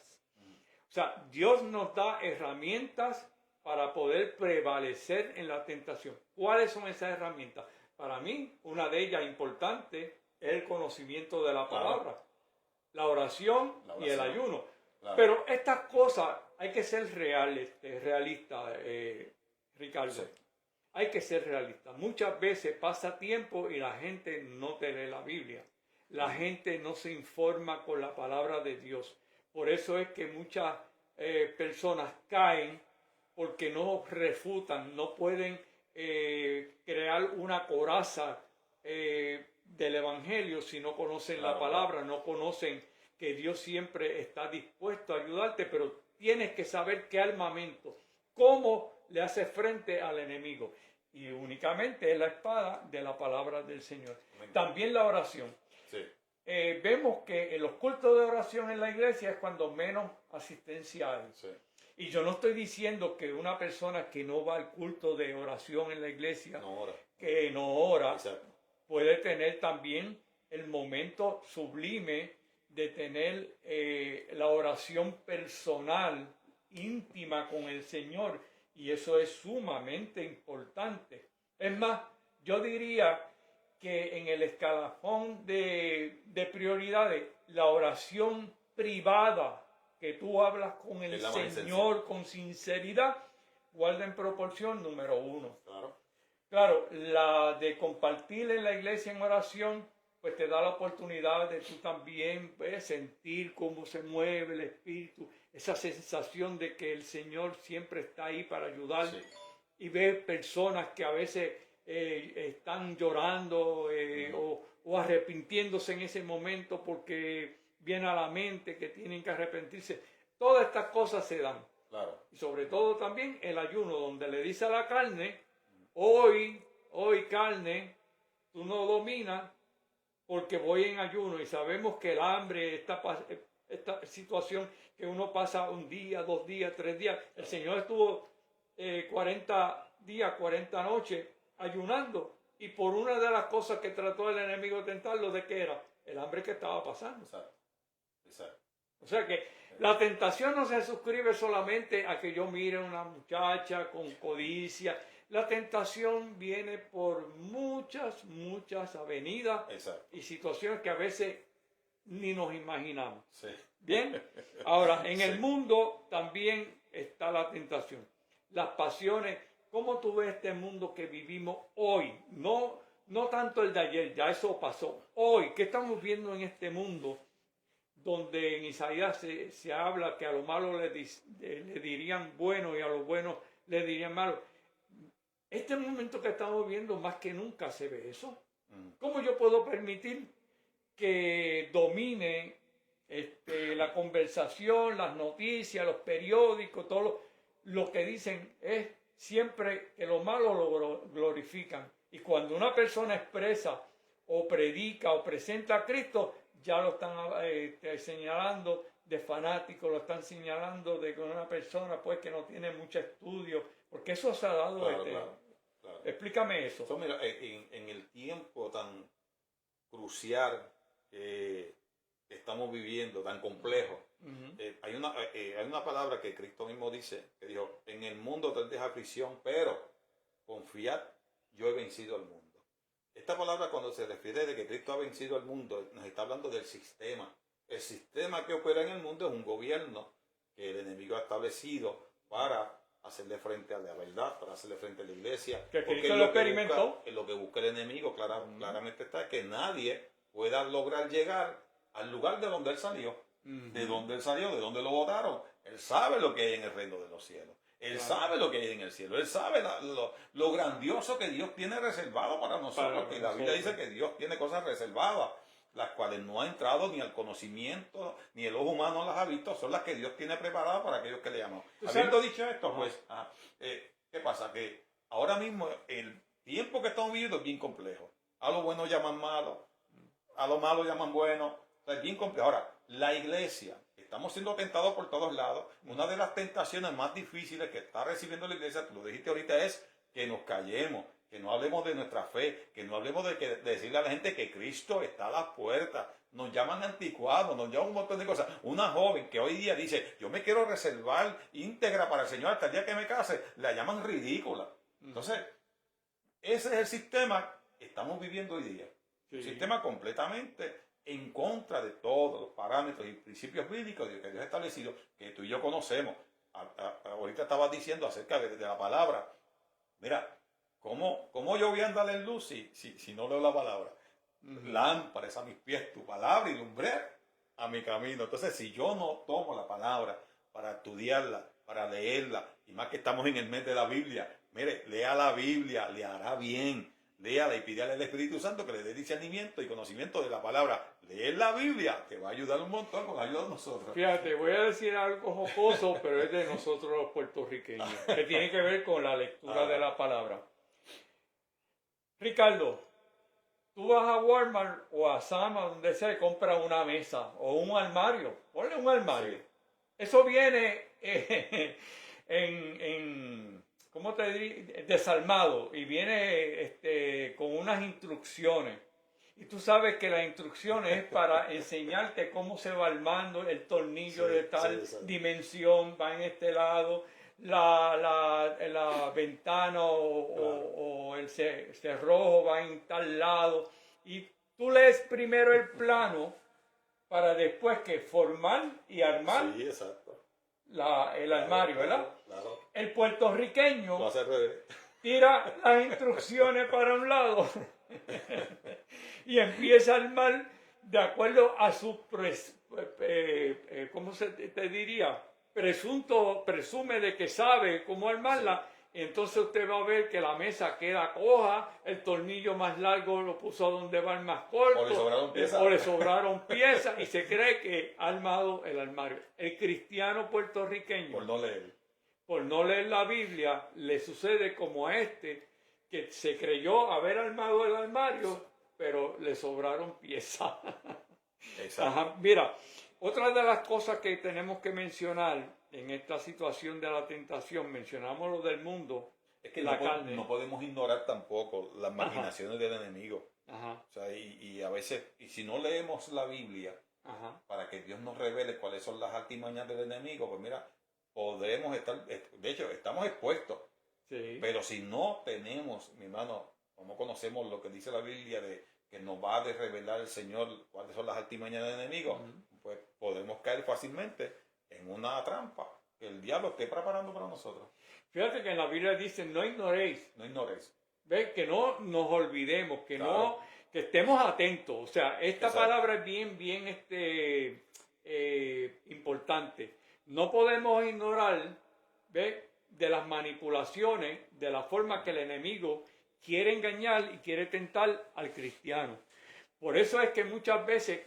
O sea, Dios nos da herramientas para poder prevalecer en la tentación. ¿Cuáles son esas herramientas? Para mí, una de ellas importante es el conocimiento de la palabra, la oración y el ayuno. Claro. Pero estas cosas hay que ser realistas, Ricardo. Sí. Hay que ser realista. Muchas veces pasa tiempo y la gente no te lee la Biblia. La gente no se informa con la palabra de Dios. Por eso es que muchas personas caen porque no refutan, no pueden crear una coraza del Evangelio si no conocen la palabra, no conocen que Dios siempre está dispuesto a ayudarte, pero tienes que saber qué armamento, cómo le haces frente al enemigo. Y únicamente es la espada de la palabra del Señor. También la oración. Sí. Vemos que en los cultos de oración en la iglesia es cuando menos asistencia hay. Sí. Y yo no estoy diciendo que una persona que no va al culto de oración en la iglesia, que no ora, exacto, puede tener también el momento sublime de tener la oración personal, íntima con el Señor. Y eso es sumamente importante. Es más, yo diría que en el escalafón de prioridades, la oración privada, que tú hablas con el Señor con sinceridad, guarda en proporción número 1. Claro, la de compartir en la iglesia en oración, pues te da la oportunidad de tú también sentir cómo se mueve el Espíritu, esa sensación de que el Señor siempre está ahí para ayudar. Sí. Y ver personas que a veces están llorando o arrepintiéndose en ese momento porque viene a la mente que tienen que arrepentirse. Todas estas cosas se dan. Claro. Y sobre todo también el ayuno, donde le dice a la carne, hoy carne, tú no dominas porque voy en ayuno. Y sabemos que el hambre, esta situación que uno pasa un día, 2 días, 3 días. El Señor estuvo 40 días, 40 noches ayunando. Y por una de las cosas que trató el enemigo de tentarlo, ¿de qué era? El hambre que estaba pasando. Exacto. O sea que la tentación no se suscribe solamente a que yo mire a una muchacha con codicia. La tentación viene por muchas avenidas. Exacto. Y situaciones que a veces ni nos imaginamos. Sí. Bien, ahora en el mundo también está la tentación, las pasiones. ¿Cómo tú ves este mundo que vivimos hoy? No tanto el de ayer, ya eso pasó. Hoy, ¿qué estamos viendo en este mundo? Donde en Isaías se habla que a lo malo le dirían bueno y a lo bueno le dirían malo. Este momento que estamos viendo, más que nunca se ve eso. ¿Cómo yo puedo permitir que domine la conversación, las noticias, los periódicos, todo lo que dicen es siempre que lo malo lo glorifican? Y cuando una persona expresa o predica o presenta a Cristo, ya lo están señalando de fanático, lo están señalando de una persona pues que no tiene mucho estudio, porque eso se ha dado. Claro. Explícame eso. Entonces, mira, en el tiempo tan crucial que estamos viviendo, tan complejo, hay una palabra que Cristo mismo dice, que dijo, en el mundo tendréis aflicción, pero confiad, yo he vencido al mundo. Esta palabra, cuando se refiere de que Cristo ha vencido al mundo, nos está hablando del sistema. El sistema que opera en el mundo es un gobierno que el enemigo ha establecido para hacerle frente a la verdad, para hacerle frente a la iglesia. Que Cristo lo experimentó. Lo que busca el enemigo claramente está que nadie pueda lograr llegar al lugar de donde él salió. De donde él salió, de donde lo botaron. Él sabe lo que hay en el reino de los cielos. Él sabe lo que hay en el cielo. Él sabe lo grandioso que Dios tiene reservado para nosotros. Porque la Biblia dice que Dios tiene cosas reservadas, las cuales no ha entrado ni al conocimiento, ni el ojo humano las ha visto, son las que Dios tiene preparadas para aquellos que le llaman. Habiendo dicho esto, pues, ¿qué pasa? Que ahora mismo el tiempo que estamos viviendo es bien complejo. A lo bueno llaman malo, a lo malo llaman bueno. O sea, es bien complejo. Ahora, la iglesia estamos siendo tentados por todos lados. Una de las tentaciones más difíciles que está recibiendo la iglesia, tú lo dijiste ahorita, es que nos callemos, que no hablemos de nuestra fe, que no hablemos de decirle a la gente que Cristo está a las puertas. Nos llaman anticuados, nos llaman un montón de cosas. Una joven que hoy día dice, yo me quiero reservar íntegra para el Señor hasta el día que me case, la llaman ridícula. Entonces, ese es el sistema que estamos viviendo hoy día. Sí. Un sistema completamente en contra de todos los parámetros y principios bíblicos que Dios ha establecido, que tú y yo conocemos. Ahorita estabas diciendo acerca de la palabra. Mira, ¿cómo yo voy a andar en luz si no leo la palabra? Lámpara es a mis pies tu palabra y lumbrera a mi camino. Entonces, si yo no tomo la palabra para estudiarla, para leerla, y más que estamos en el mes de la Biblia, mire, lea la Biblia, le hará bien. Léala y pídale al Espíritu Santo que le dé discernimiento y conocimiento de la palabra. Leer la Biblia te va a ayudar un montón con la ayuda de nosotros. Fíjate, voy a decir algo jocoso, pero es de nosotros los puertorriqueños, que tiene que ver con la lectura de la palabra. Ricardo, tú vas a Walmart o a Sama, donde sea, y compras una mesa o un armario. Ponle un armario. Sí. Eso viene ¿cómo te diría? Desarmado y viene con unas instrucciones. Y tú sabes que las instrucciones es para enseñarte cómo se va armando el tornillo de tal dimensión, va en este lado, la ventana o el cerrojo va en tal lado. Y tú lees primero el plano para después que formar y armar el armario, ¿verdad? Claro. El puertorriqueño tira las instrucciones para un lado y empieza a armar de acuerdo a su, ¿cómo se te diría? Presume de que sabe cómo armarla. Entonces usted va a ver que la mesa queda coja, el tornillo más largo lo puso donde va el más corto, o le sobraron piezas y se cree que ha armado el armario. El cristiano puertorriqueño, por no leer la Biblia, le sucede como a que se creyó haber armado el armario, pero le sobraron piezas. Ajá, mira, otra de las cosas que tenemos que mencionar en esta situación de la tentación, mencionamos lo del mundo, es que carne. No podemos ignorar tampoco las maquinaciones del enemigo. Ajá. O sea, y a veces, y si no leemos la Biblia, para que Dios nos revele cuáles son las artimañas del enemigo, pues mira, podemos estar, de hecho, estamos expuestos. Sí. Pero si no tenemos, mi hermano, como conocemos lo que dice la Biblia de que nos va a revelar el Señor cuáles son las artimañas del enemigo, pues podemos caer fácilmente en una trampa que el diablo esté preparando para nosotros. Fíjate que en la Biblia dice, no ignoréis. No ignoréis. ¿Ves? Que no nos olvidemos, que claro. Que estemos atentos. O sea, esta palabra es bien importante. No podemos ignorar, ¿ves?, de las manipulaciones, de la forma que el enemigo quiere engañar y quiere tentar al cristiano. Por eso es que muchas veces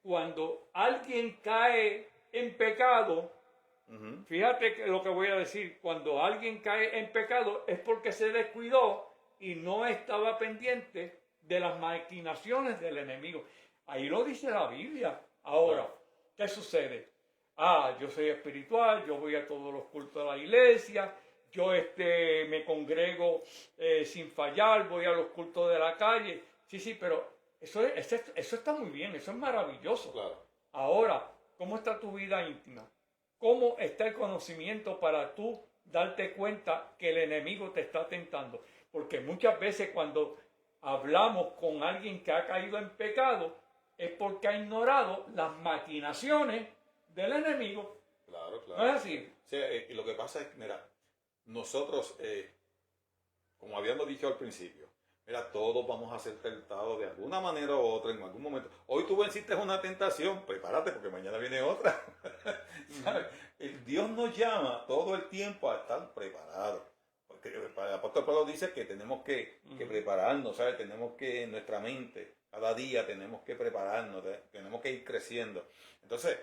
cuando alguien cae en pecado, fíjate que lo que voy a decir, cuando alguien cae en pecado es porque se descuidó y no estaba pendiente de las maquinaciones del enemigo. Ahí lo dice la Biblia. Ahora, ¿qué sucede? Yo soy espiritual, yo voy a todos los cultos de la iglesia, yo me congrego sin fallar, voy a los cultos de la calle. Sí, pero eso está muy bien, eso es maravilloso. Claro. Ahora, ¿cómo está tu vida íntima? ¿Cómo está el conocimiento para tú darte cuenta que el enemigo te está tentando? Porque muchas veces cuando hablamos con alguien que ha caído en pecado es porque ha ignorado las maquinaciones del enemigo. Claro. ¿No es así? Sí, y lo que pasa es que, mira, nosotros, como habíamos dicho al principio, mira, todos vamos a ser tentados de alguna manera u otra en algún momento. Hoy tú venciste una tentación, prepárate porque mañana viene otra. ¿Sabes? Dios nos llama todo el tiempo a estar preparados. Porque el apóstol Pablo dice que tenemos que prepararnos, ¿sabes? Tenemos que, en nuestra mente, cada día tenemos que prepararnos, tenemos que ir creciendo. Entonces,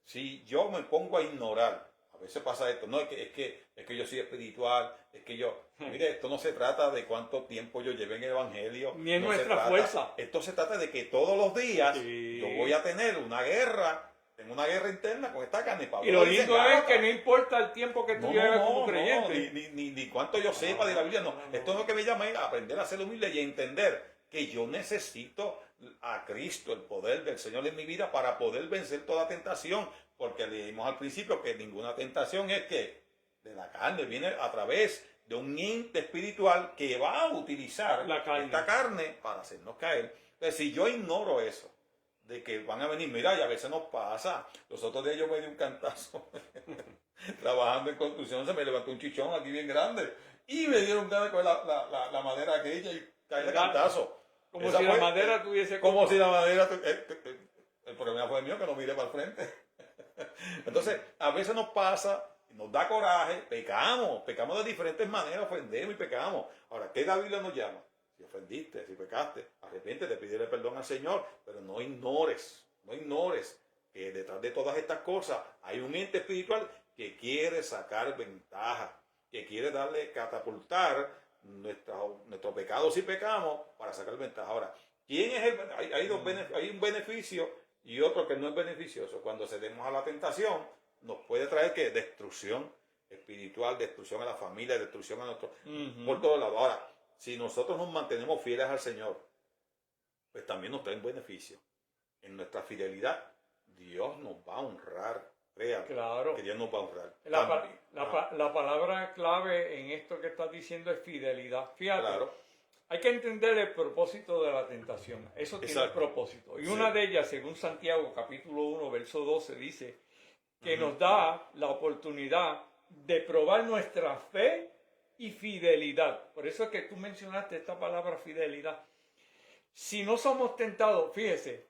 si yo me pongo a ignorar, a veces pasa esto, no, es que yo soy espiritual, es que yo, mire, esto no se trata de cuánto tiempo yo lleve en el evangelio. Ni en nuestra fuerza. Esto se trata de que todos los días yo voy a tener una guerra tengo una guerra interna con esta carne. Pablo y lo dice, lindo es que no importa el tiempo que tú lleves como creyente. Ni cuánto yo sepa de la Biblia, no. Esto es lo que me llama a aprender a ser humilde y a entender que yo necesito a Cristo, el poder del Señor en mi vida para poder vencer toda tentación, porque leímos al principio que ninguna tentación es que de la carne, viene a través de un ente espiritual que va a utilizar esta carne para hacernos caer. Entonces, si yo ignoro eso, de que van a venir, mira, y a veces nos pasa, los otros días yo me di un cantazo, trabajando en construcción, se me levantó un chichón aquí bien grande, y me dieron ganas de coger la madera aquella y caer de cantazo. Como si la madera tuviese... Como si la madera... El problema fue mío, que no miré para el frente. Entonces, a veces nos pasa, nos da coraje, pecamos de diferentes maneras, ofendemos y pecamos. Ahora, ¿qué la Biblia nos llama? Si ofendiste, si pecaste, arrepiéntete, pídele perdón al Señor, pero no ignores que detrás de todas estas cosas hay un ente espiritual que quiere sacar ventaja, que quiere catapultar nuestro pecado si pecamos para sacar ventaja. Ahora, ¿quién es hay un beneficio y otro que no es beneficioso? Cuando cedemos a la tentación, nos puede traer que destrucción espiritual, destrucción a la familia, destrucción a nuestro... por todos lados. Ahora, si nosotros nos mantenemos fieles al Señor, pues también nos trae un beneficio. En nuestra fidelidad, Dios nos va a honrar. Claro. Que Dios nos va a honrar. La palabra clave en esto que estás diciendo es fidelidad. Fíjate, claro. Hay que entender el propósito de la tentación. Eso tiene un propósito. Y una de ellas, según Santiago, capítulo 1, verso 12, dice que nos da la oportunidad de probar nuestra fe y fidelidad. Por eso es que tú mencionaste esta palabra fidelidad. Si no somos tentados, fíjese,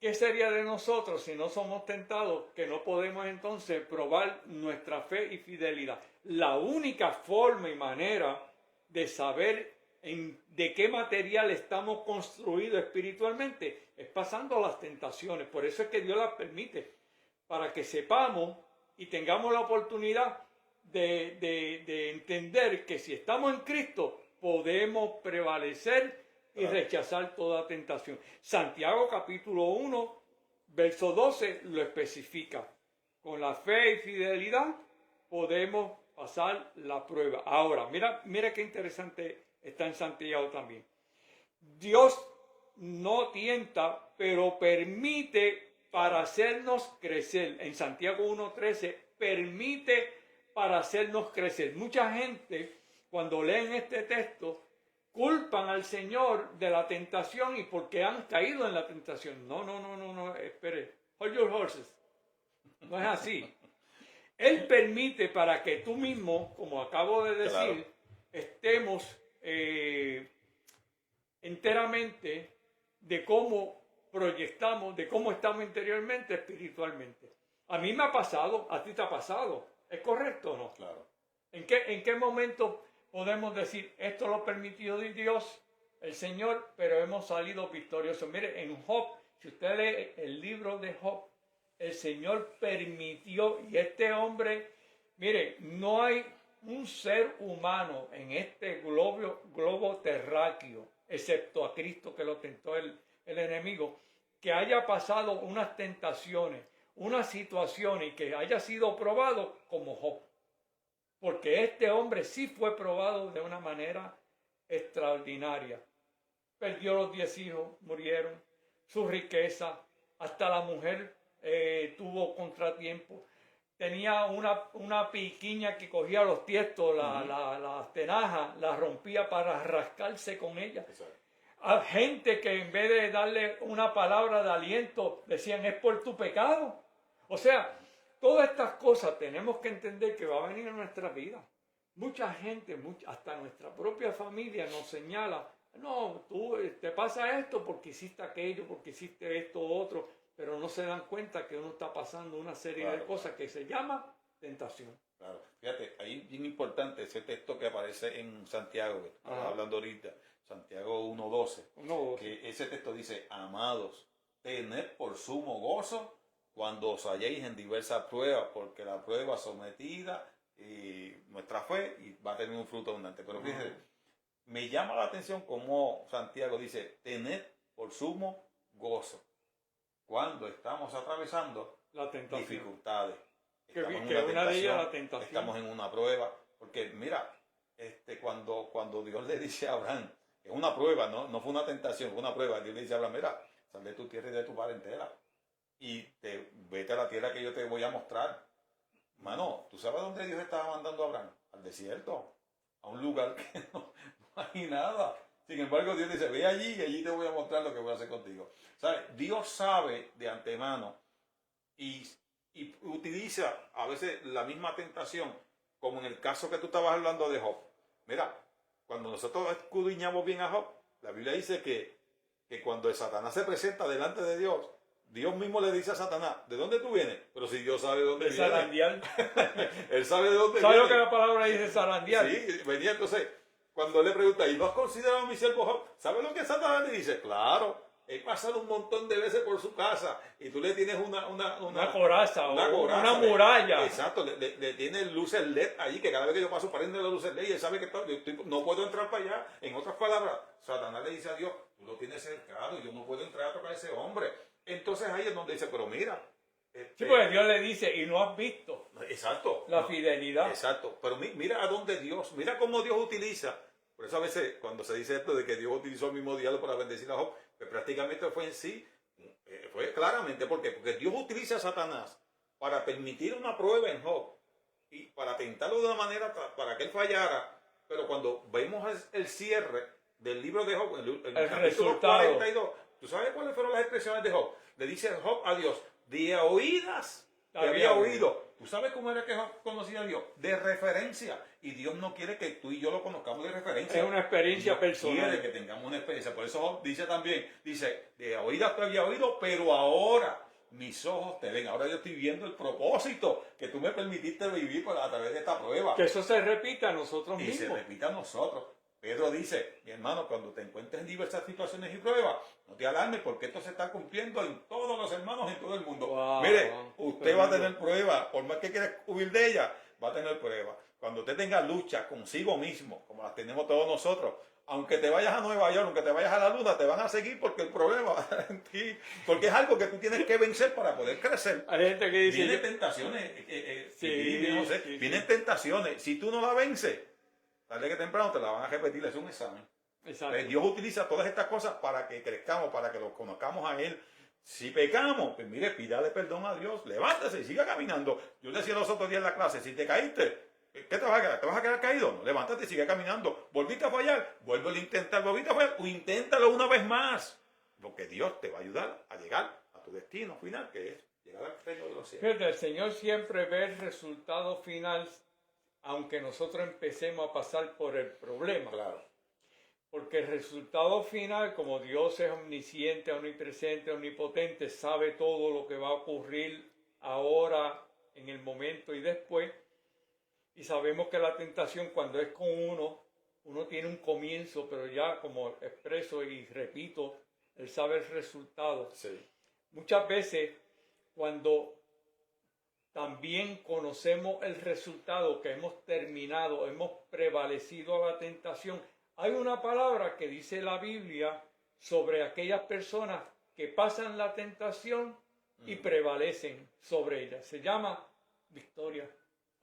¿qué sería de nosotros si no somos tentados? Que no podemos entonces probar nuestra fe y fidelidad. La única forma y manera de saber de qué material estamos construidos espiritualmente es pasando las tentaciones. Por eso es que Dios las permite, para que sepamos y tengamos la oportunidad de entender que si estamos en Cristo podemos prevalecer y rechazar toda tentación. Santiago capítulo 1, verso 12 lo especifica. Con la fe y fidelidad podemos pasar la prueba. Ahora, mira qué interesante está en Santiago también. Dios no tienta, pero permite para hacernos crecer. En Santiago 1:13, permite para hacernos crecer. Mucha gente, cuando leen este texto, culpan al Señor de la tentación y porque han caído en la tentación. No, espere. Hold your horses. No es así. Él permite para que tú mismo, como acabo de decir, estemos enteramente de cómo proyectamos, de cómo estamos interiormente, espiritualmente. A mí me ha pasado, a ti te ha pasado. ¿Es correcto o no? Claro. ¿En qué momento podemos decir, esto lo permitió Dios, el Señor, pero hemos salido victoriosos? Mire, en Job, si usted lee el libro de Job, el Señor permitió, y este hombre, mire, no hay un ser humano en este globo terráqueo, excepto a Cristo que lo tentó el enemigo, que haya pasado unas tentaciones, unas situaciones y que haya sido probado como Job. Porque este hombre sí fue probado de una manera extraordinaria. Perdió los 10 hijos, murieron, su riqueza, hasta la mujer tuvo contratiempo. Tenía una piquiña que cogía los tiestos, las tenajas, las rompía para rascarse con ella. A gente que en vez de darle una palabra de aliento, decían, es por tu pecado. O sea, todas estas cosas tenemos que entender que va a venir en nuestra vida. Mucha gente, hasta nuestra propia familia nos señala, no, tú te pasa esto porque hiciste aquello, porque hiciste esto u otro, pero no se dan cuenta que uno está pasando una serie de cosas que se llama tentación. Claro, fíjate, ahí es bien importante ese texto que aparece en Santiago, que estamos hablando ahorita, Santiago 1:12, que ese texto dice, amados, tened por sumo gozo cuando os halléis en diversas pruebas, porque la prueba sometida y nuestra fe y va a tener un fruto abundante. Pero fíjense, me llama la atención cómo Santiago dice, tened por sumo gozo cuando estamos atravesando La tentación. dificultades. Que una de ellas la tentación. Estamos en una prueba. Porque mira, cuando Dios le dice a Abraham, es una prueba, no fue una tentación, fue una prueba. Dios le dice a Abraham, mira, sal de tu tierra y de tu parentela y vete a la tierra que yo te voy a mostrar. Mano, ¿tú sabes dónde Dios estaba mandando a Abraham? Al desierto, a un lugar que no hay nada. Sin embargo, Dios dice, ve allí y allí te voy a mostrar lo que voy a hacer contigo. ¿Sabes? Dios sabe de antemano y utiliza a veces la misma tentación, como en el caso que tú estabas hablando de Job. Mira, cuando nosotros escudriñamos bien a Job, la Biblia dice que cuando Satanás se presenta delante de Dios, Dios mismo le dice a Satanás, ¿de dónde tú vienes? Pero si Dios sabe de dónde viene. Zarandear. Él sabe de dónde ¿Sabe viene. lo que la palabra dice zarandear? Sí, venía entonces, cuando él le pregunta, ¿y no has considerado a mi siervo Job? ¿Sabe lo que Satanás le dice? Claro, he pasado un montón de veces por su casa y tú le tienes una coraza, una muralla. Exacto, le tienes luces LED allí, que cada vez que yo paso prende las luces LED y él sabe que no puedo entrar para allá. En otras palabras, Satanás le dice a Dios, tú lo tienes cercado y yo no puedo entrar a tocar a ese hombre. Entonces ahí es donde dice, pero mira. Sí, porque Dios le dice, y no has visto. Exacto. La fidelidad. Exacto, pero mira a dónde Dios, mira cómo Dios utiliza. Por eso a veces cuando se dice esto de que Dios utilizó el mismo diálogo para bendecir a Job, pues prácticamente fue en sí, fue claramente, ¿por qué? Porque Dios utiliza a Satanás para permitir una prueba en Job y para tentarlo de una manera para que él fallara, pero cuando vemos el cierre del libro de Job, en el capítulo 42, ¿tú sabes cuáles fueron las expresiones de Job? Le dice Job a Dios, de oídas te había oído. ¿Tú sabes cómo era que Job conocía a Dios? De referencia. Y Dios no quiere que tú y yo lo conozcamos de referencia. Es una experiencia Dios personal. quiere que tengamos una experiencia. Por eso Job dice también, dice, de oídas te había oído, pero ahora mis ojos te ven. Ahora yo estoy viendo el propósito que tú me permitiste vivir a través de esta prueba. Que eso se repita a nosotros mismos. Y se repita a nosotros. Pedro dice, mi hermano, cuando te encuentres en diversas situaciones y pruebas, no te alarmes porque esto se está cumpliendo en todos los hermanos en todo el mundo. Wow, mire, usted va a tener pruebas, por más que quiera huir de ella, va a tener pruebas. Cuando usted tenga lucha consigo mismo, como las tenemos todos nosotros, aunque te vayas a Nueva York, aunque te vayas a la luna, te van a seguir porque el problema va a estar en ti. Porque es algo que tú tienes que vencer para poder crecer. Hay gente que dice... Vienen tentaciones, sí. Vienen tentaciones. Si tú no la vences, tarde que temprano te la van a repetir, es un examen. Exacto. Dios utiliza todas estas cosas para que crezcamos, para que lo conozcamos a Él. Si pecamos, pues mire, pídale perdón a Dios, levántese y siga caminando. Yo decía los otros días en la clase, si te caíste, ¿qué te vas a quedar? ¿Te vas a quedar caído? No, levántate y sigue caminando. ¿Volviste a fallar? Vuelve a intentar, ¿volviste a fallar? O inténtalo una vez más. Porque Dios te va a ayudar a llegar a tu destino final, que es llegar al reino de los cielos. Fíjate, el Señor siempre ve el resultado final, aunque nosotros empecemos a pasar por el problema. Claro. Porque el resultado final, como Dios es omnisciente, omnipresente, omnipotente, sabe todo lo que va a ocurrir ahora, en el momento y después. Y sabemos que la tentación, cuando es con uno tiene un comienzo, pero ya como expreso y repito, Él sabe el resultado. Sí. Muchas veces, cuando también conocemos el resultado, que hemos terminado, hemos prevalecido a la tentación, hay una palabra que dice la Biblia sobre aquellas personas que pasan la tentación y prevalecen sobre ella. Se llama victoria.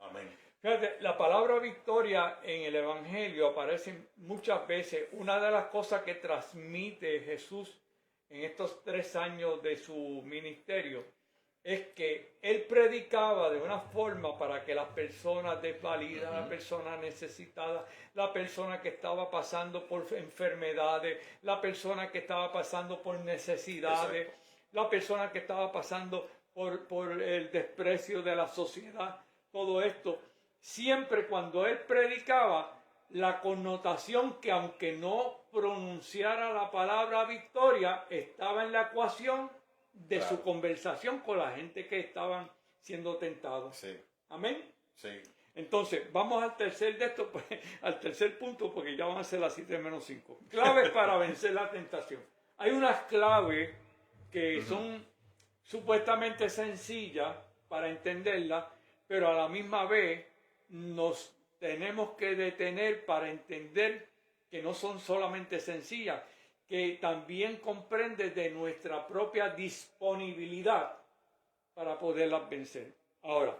Amén. Fíjate, la palabra victoria en el Evangelio aparece muchas veces. Una de las cosas que transmite Jesús en estos 3 años de su ministerio es que Él predicaba de una forma para que las personas desvalidas, la persona necesitada, la persona que estaba pasando por enfermedades, la persona que estaba pasando por necesidades, la persona que estaba pasando por el desprecio de la sociedad, todo esto. Siempre cuando Él predicaba, la connotación que aunque no pronunciara la palabra victoria, estaba en la ecuación de su conversación con la gente que estaban siendo tentados. Sí. Amén. Sí. Entonces, vamos al tercer de esto, pues, al tercer punto, porque ya van a ser las 7:05. Claves para vencer la tentación. Hay unas claves que son supuestamente sencillas para entenderlas, pero a la misma vez nos tenemos que detener para entender que no son solamente sencillas, que también comprende de nuestra propia disponibilidad para poderlas vencer. Ahora,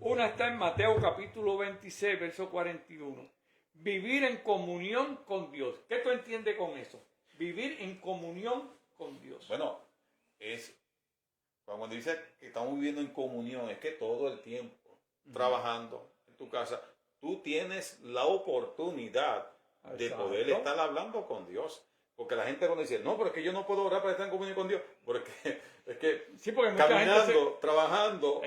una está en Mateo capítulo 26, verso 41. Vivir en comunión con Dios. ¿Qué tú entiendes con eso? Vivir en comunión con Dios. Bueno, cuando dice que estamos viviendo en comunión, es que todo el tiempo, trabajando en tu casa, tú tienes la oportunidad de poder estar hablando con Dios. Porque la gente cuando dice, no, pero es que yo no puedo orar para estar en comunión con Dios. Porque es que sí, porque mucha caminando, gente trabajando,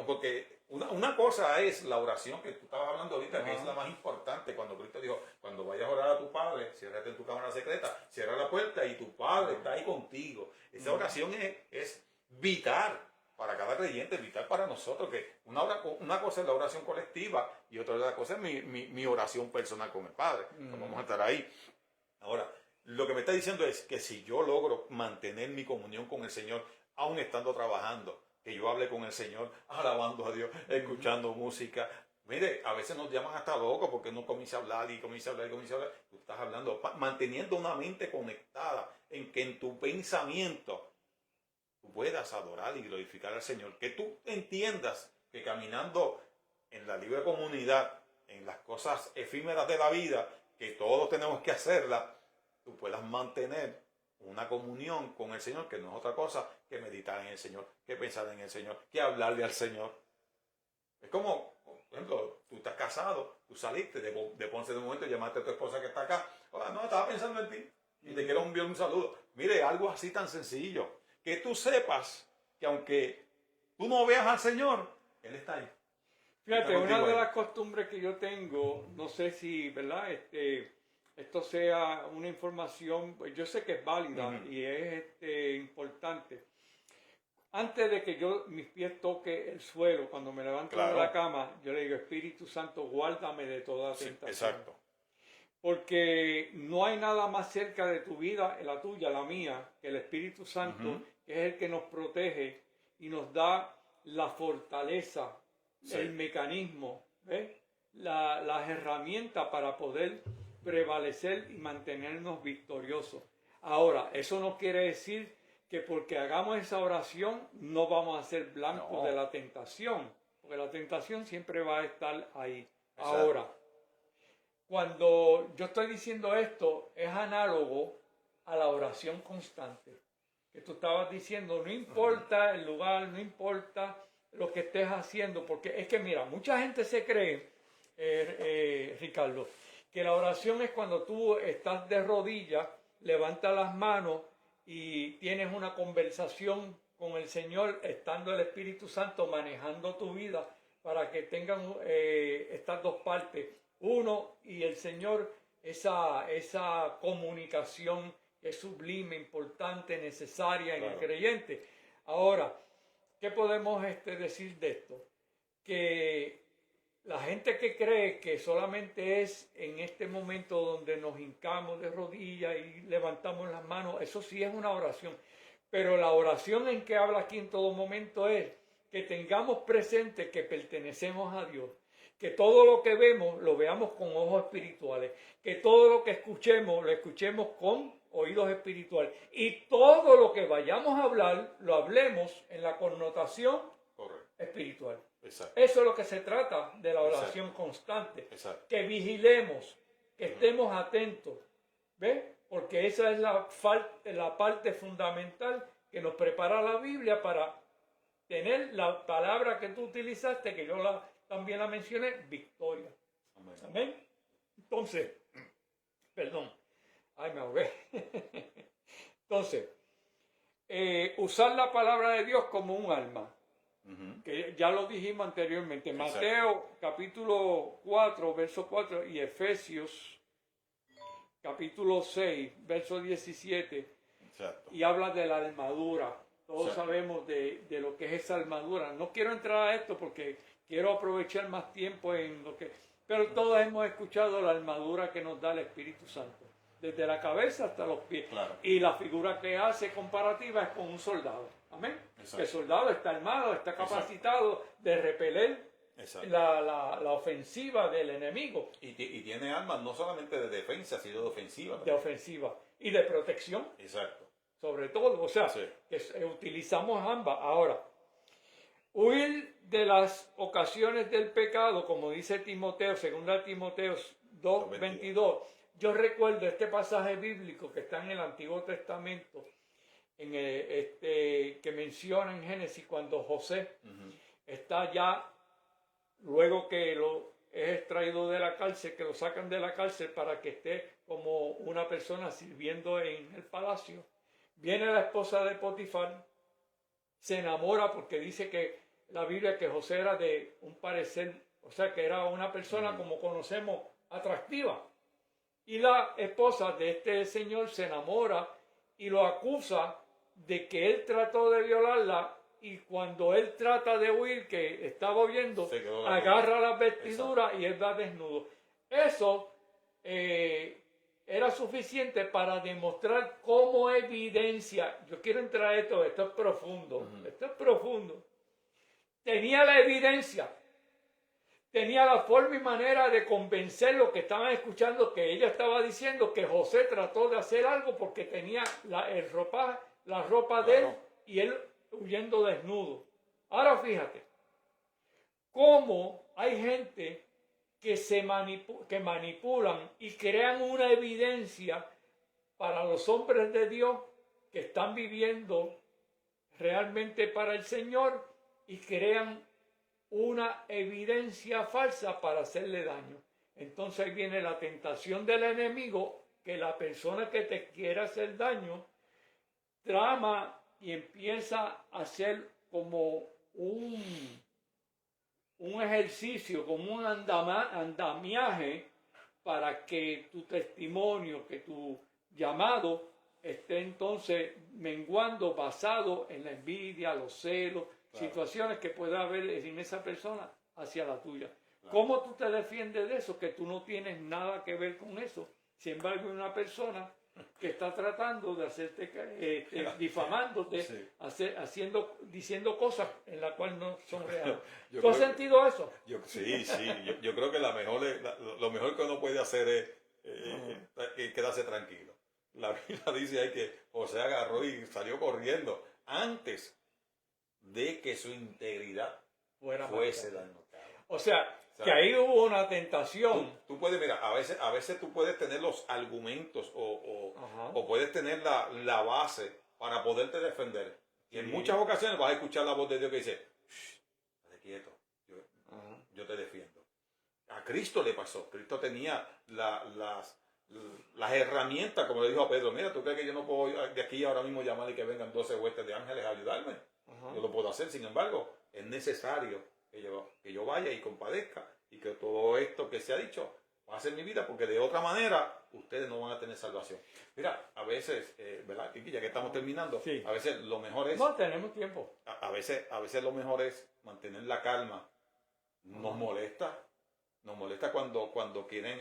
porque una cosa es la oración que tú estabas hablando ahorita, que es la más importante. Cuando Cristo dijo, cuando vayas a orar a tu Padre, ciérrate en tu cámara secreta, cierra la puerta y tu Padre está ahí contigo. Esa oración es vital para cada creyente, vital para nosotros. Que una cosa es la oración colectiva y otra cosa es mi oración personal con el Padre. Vamos a estar ahí. Ahora, lo que me está diciendo es que si yo logro mantener mi comunión con el Señor, aún estando trabajando, que yo hable con el Señor, alabando a Dios, escuchando música. Mire, a veces nos llaman hasta locos porque uno comienza a hablar y comienza a hablar y comienza a hablar. Tú estás hablando, manteniendo una mente conectada en que en tu pensamiento tú puedas adorar y glorificar al Señor. Que tú entiendas que caminando en la libre comunidad, en las cosas efímeras de la vida, que todos tenemos que hacerlas, tú puedas mantener una comunión con el Señor, que no es otra cosa que meditar en el Señor, que pensar en el Señor, que hablarle al Señor. Es como, por ejemplo, tú estás casado, tú saliste de Ponce de un momento y llamaste a tu esposa que está acá. Hola, no, estaba pensando en ti y te quiero enviar un saludo. Mire, algo así tan sencillo, que tú sepas que aunque tú no veas al Señor, Él está ahí. Fíjate, una de las costumbres que yo tengo, no sé si, ¿verdad? Esto sea una información, pues yo sé que es válida y es importante. Antes de que mis pies toquen el suelo, cuando me levanto de la cama, yo le digo, Espíritu Santo, guárdame de toda tentación. Exacto. Porque no hay nada más cerca de tu vida, la tuya, la mía, que el Espíritu Santo, que es el que nos protege y nos da la fortaleza, el mecanismo, ¿ves? Las herramientas para poder prevalecer y mantenernos victoriosos. Ahora, eso no quiere decir que porque hagamos esa oración no vamos a ser blancos de la tentación, porque la tentación siempre va a estar ahí. Exacto. Ahora, cuando yo estoy diciendo esto, es análogo a la oración constante, que tú estabas diciendo, no importa el lugar, no importa lo que estés haciendo, porque es que mira, mucha gente se cree, Ricardo, que la oración es cuando tú estás de rodillas, levantas las manos y tienes una conversación con el Señor, estando el Espíritu Santo manejando tu vida para que tengan estas dos partes, uno y el Señor, esa comunicación que es sublime, importante, necesaria en el creyente. Ahora, ¿qué podemos decir de esto? Que la gente que cree que solamente es en este momento donde nos hincamos de rodillas y levantamos las manos, eso sí es una oración. Pero la oración en que habla aquí en todo momento es que tengamos presente que pertenecemos a Dios, que todo lo que vemos lo veamos con ojos espirituales, que todo lo que escuchemos lo escuchemos con oídos espirituales y todo lo que vayamos a hablar lo hablemos en la connotación espiritual. Exacto. Eso es lo que se trata de la oración constante. Exacto. Que vigilemos, que estemos atentos. ¿Ves? Porque esa es la parte fundamental que nos prepara la Biblia para tener la palabra que tú utilizaste, que yo también la mencioné, victoria. Amén. Amén. Entonces, perdón. Ay, me ahogué. Entonces, usar la palabra de Dios como un arma. Que ya lo dijimos anteriormente. Mateo capítulo 4, verso 4 y Efesios capítulo 6, verso 17. Exacto. Y habla de la armadura. Todos sabemos de lo que es esa armadura. No quiero entrar a esto porque quiero aprovechar más tiempo en lo que... Pero todos hemos escuchado la armadura que nos da el Espíritu Santo. Desde la cabeza hasta los pies. Claro. Y la figura que hace comparativa es con un soldado. Amén. Exacto. El soldado está armado, está capacitado de repeler la ofensiva del enemigo. Y tiene armas no solamente de defensa, sino de ofensiva. De ofensiva. Y de protección. Exacto. Sobre todo, o sea, que utilizamos ambas. Ahora, Huir de las ocasiones del pecado, como dice Timoteo, 2 Timoteo 2:22. Yo recuerdo este pasaje bíblico que está en el Antiguo Testamento, que menciona en Génesis cuando José está ya, luego que lo es extraído de la cárcel, que lo sacan de la cárcel para que esté como una persona sirviendo en el palacio. Viene la esposa de Potifar, se enamora porque dice que la Biblia que José era de un parecer, o sea que era una persona como conocemos, atractiva. Y la esposa de este señor se enamora y lo acusa de que él trató de violarla, y cuando él trata de huir, que estaba huyendo, agarra las vestiduras y él va desnudo. Eso era suficiente para demostrar como evidencia. Yo quiero entrar a esto es profundo, esto es profundo. Tenía la evidencia, tenía la forma y manera de convencer los que estaban escuchando que ella estaba diciendo que José trató de hacer algo porque tenía la ropa de él y él huyendo desnudo. Ahora fíjate, cómo hay gente que manipulan y crean una evidencia para los hombres de Dios que están viviendo realmente para el Señor, y crean una evidencia falsa para hacerle daño. Entonces ahí viene la tentación del enemigo, que la persona que te quiera hacer daño trama y empieza a hacer como un ejercicio, como un andamiaje para que tu testimonio, que tu llamado esté entonces menguando, basado en la envidia, los celos, situaciones que pueda haber en esa persona hacia la tuya. ¿Cómo tú te defiendes de eso? Que tú no tienes nada que ver con eso. Sin embargo, hay una persona que está tratando de hacerte, difamándote, diciendo cosas en las cuales no son reales. ¿Tú has sentido eso? Sí. Yo creo que lo mejor que uno puede hacer es quedarse tranquilo. La Biblia dice ahí que José agarró y salió corriendo antes de que su integridad fuese dañada. O sea, que ahí hubo una tentación. Tú puedes, mira, a veces tú puedes tener los argumentos o puedes tener la base para poderte defender. Y en muchas ocasiones vas a escuchar la voz de Dios que dice, estate quieto, yo te defiendo. A Cristo le pasó. Cristo tenía las herramientas, como le dijo a Pedro, mira, ¿tú crees que yo no puedo de aquí ahora mismo llamar y que vengan 12 huestes de ángeles a ayudarme? Yo lo puedo hacer, sin embargo, es necesario que yo vaya y compadezca y que todo esto que se ha dicho pase en mi vida, porque de otra manera ustedes no van a tener salvación. Mira, a veces, ¿verdad? Ya que estamos terminando, a veces lo mejor es... No tenemos tiempo. A veces lo mejor es mantener la calma. Nos molesta cuando quieren,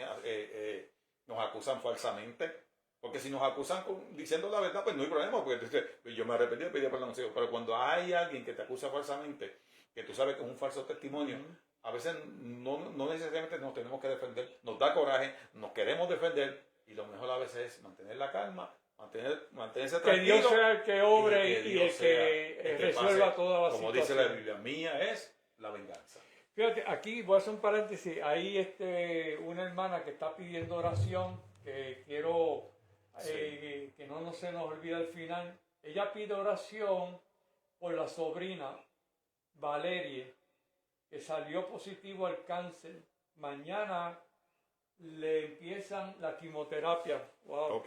nos acusan falsamente. Porque si nos acusan diciendo la verdad, pues no hay problema, porque tú dices, yo me arrepentí de pedir perdón. Pero cuando hay alguien que te acusa falsamente, que tú sabes que es un falso testimonio, a veces no necesariamente nos tenemos que defender, nos da coraje, nos queremos defender, y lo mejor a veces es mantener la calma, mantenerse tranquilo. Que Dios sea el que obre y el que resuelva todas las situaciones. Como dice la Biblia, mía es la venganza. Fíjate, aquí voy a hacer un paréntesis. Hay una hermana que está pidiendo oración, que quiero... que no se nos olvide al final. Ella pide oración por la sobrina Valeria, que salió positivo al cáncer. Mañana le empiezan la quimioterapia. Wow.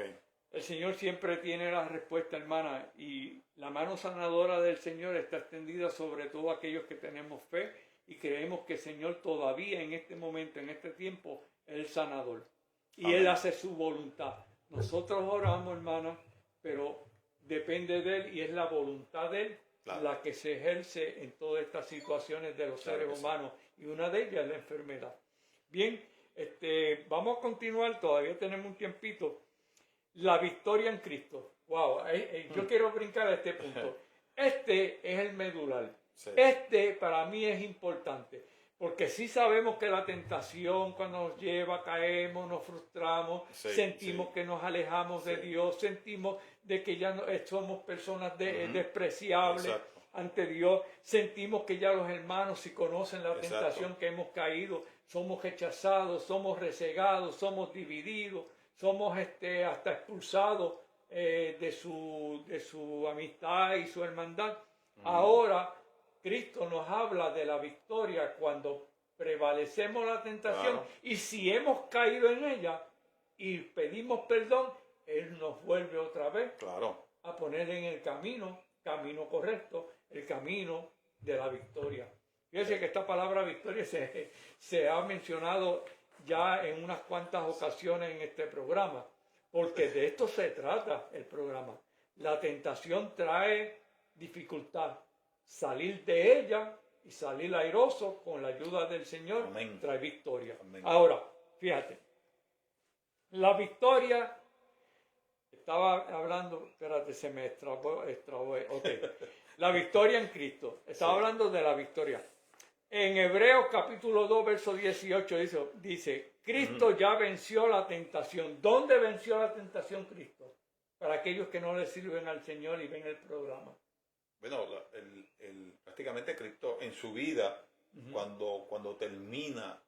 El Señor siempre tiene la respuesta, hermana, y la mano sanadora del Señor está extendida sobre todos aquellos que tenemos fe y creemos que el Señor todavía en este momento, en este tiempo, es el sanador y Él hace su voluntad. Nosotros oramos, hermana, pero depende de Él y es la voluntad de Él la que se ejerce en todas estas situaciones de los seres humanos, y una de ellas es la enfermedad. Bien, vamos a continuar, todavía tenemos un tiempito. La victoria en Cristo. Wow, yo quiero brincar a este punto. Este es el medular. Sí. Para mí es importante. Porque sí sabemos que la tentación cuando nos lleva, caemos, nos frustramos, sentimos que nos alejamos de Dios, sentimos de que ya no somos personas despreciables. Exacto. ante Dios. Sentimos que ya los hermanos, si conocen la tentación que hemos caído, somos rechazados, somos resegados, somos divididos, somos hasta expulsados de su amistad y su hermandad. Ahora Cristo nos habla de la victoria cuando prevalecemos la tentación, y si hemos caído en ella y pedimos perdón, Él nos vuelve otra vez a poner en el camino correcto, el camino de la victoria. Fíjense que esta palabra victoria se ha mencionado ya en unas cuantas ocasiones en este programa, porque de esto se trata el programa. La tentación trae dificultad. Salir de ella y salir airoso con la ayuda del Señor trae victoria. Amén. Ahora, fíjate, la victoria, estaba hablando, espérate, se me extravió, okay. La victoria en Cristo, estaba hablando de la victoria. En Hebreos capítulo 2, verso 18 dice, Cristo ya venció la tentación. ¿Dónde venció la tentación Cristo? Para aquellos que no le sirven al Señor y ven el programa. Bueno, prácticamente Cristo en su vida, cuando termina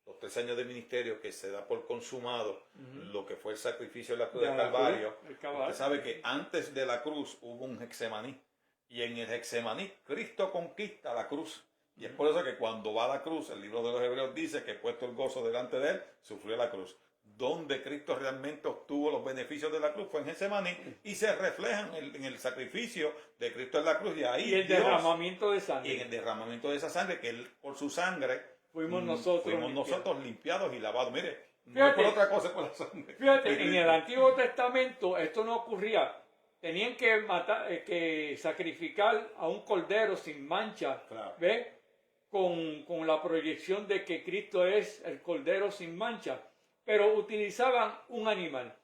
los 3 años de ministerio, que se da por consumado lo que fue el sacrificio de la cruz del Calvario, usted sabe que antes de la cruz hubo un Getsemaní, y en el Getsemaní Cristo conquista la cruz. Y es por eso que cuando va a la cruz, el libro de los Hebreos dice que puesto el gozo delante de él, sufrió la cruz. Donde Cristo realmente obtuvo los beneficios de la cruz fue en Getsemaní, y se reflejan en el sacrificio de Cristo en la cruz, y ahí el derramamiento de sangre. Y en el derramamiento de esa sangre, que él, por su sangre fuimos nosotros limpiados y lavados. Mire, no es por otra cosa, por la sangre. Fíjate, en el Antiguo Testamento esto no ocurría. Tenían que sacrificar a un cordero sin mancha, ¿ves? Con la proyección de que Cristo es el cordero sin mancha, pero utilizaban un animal.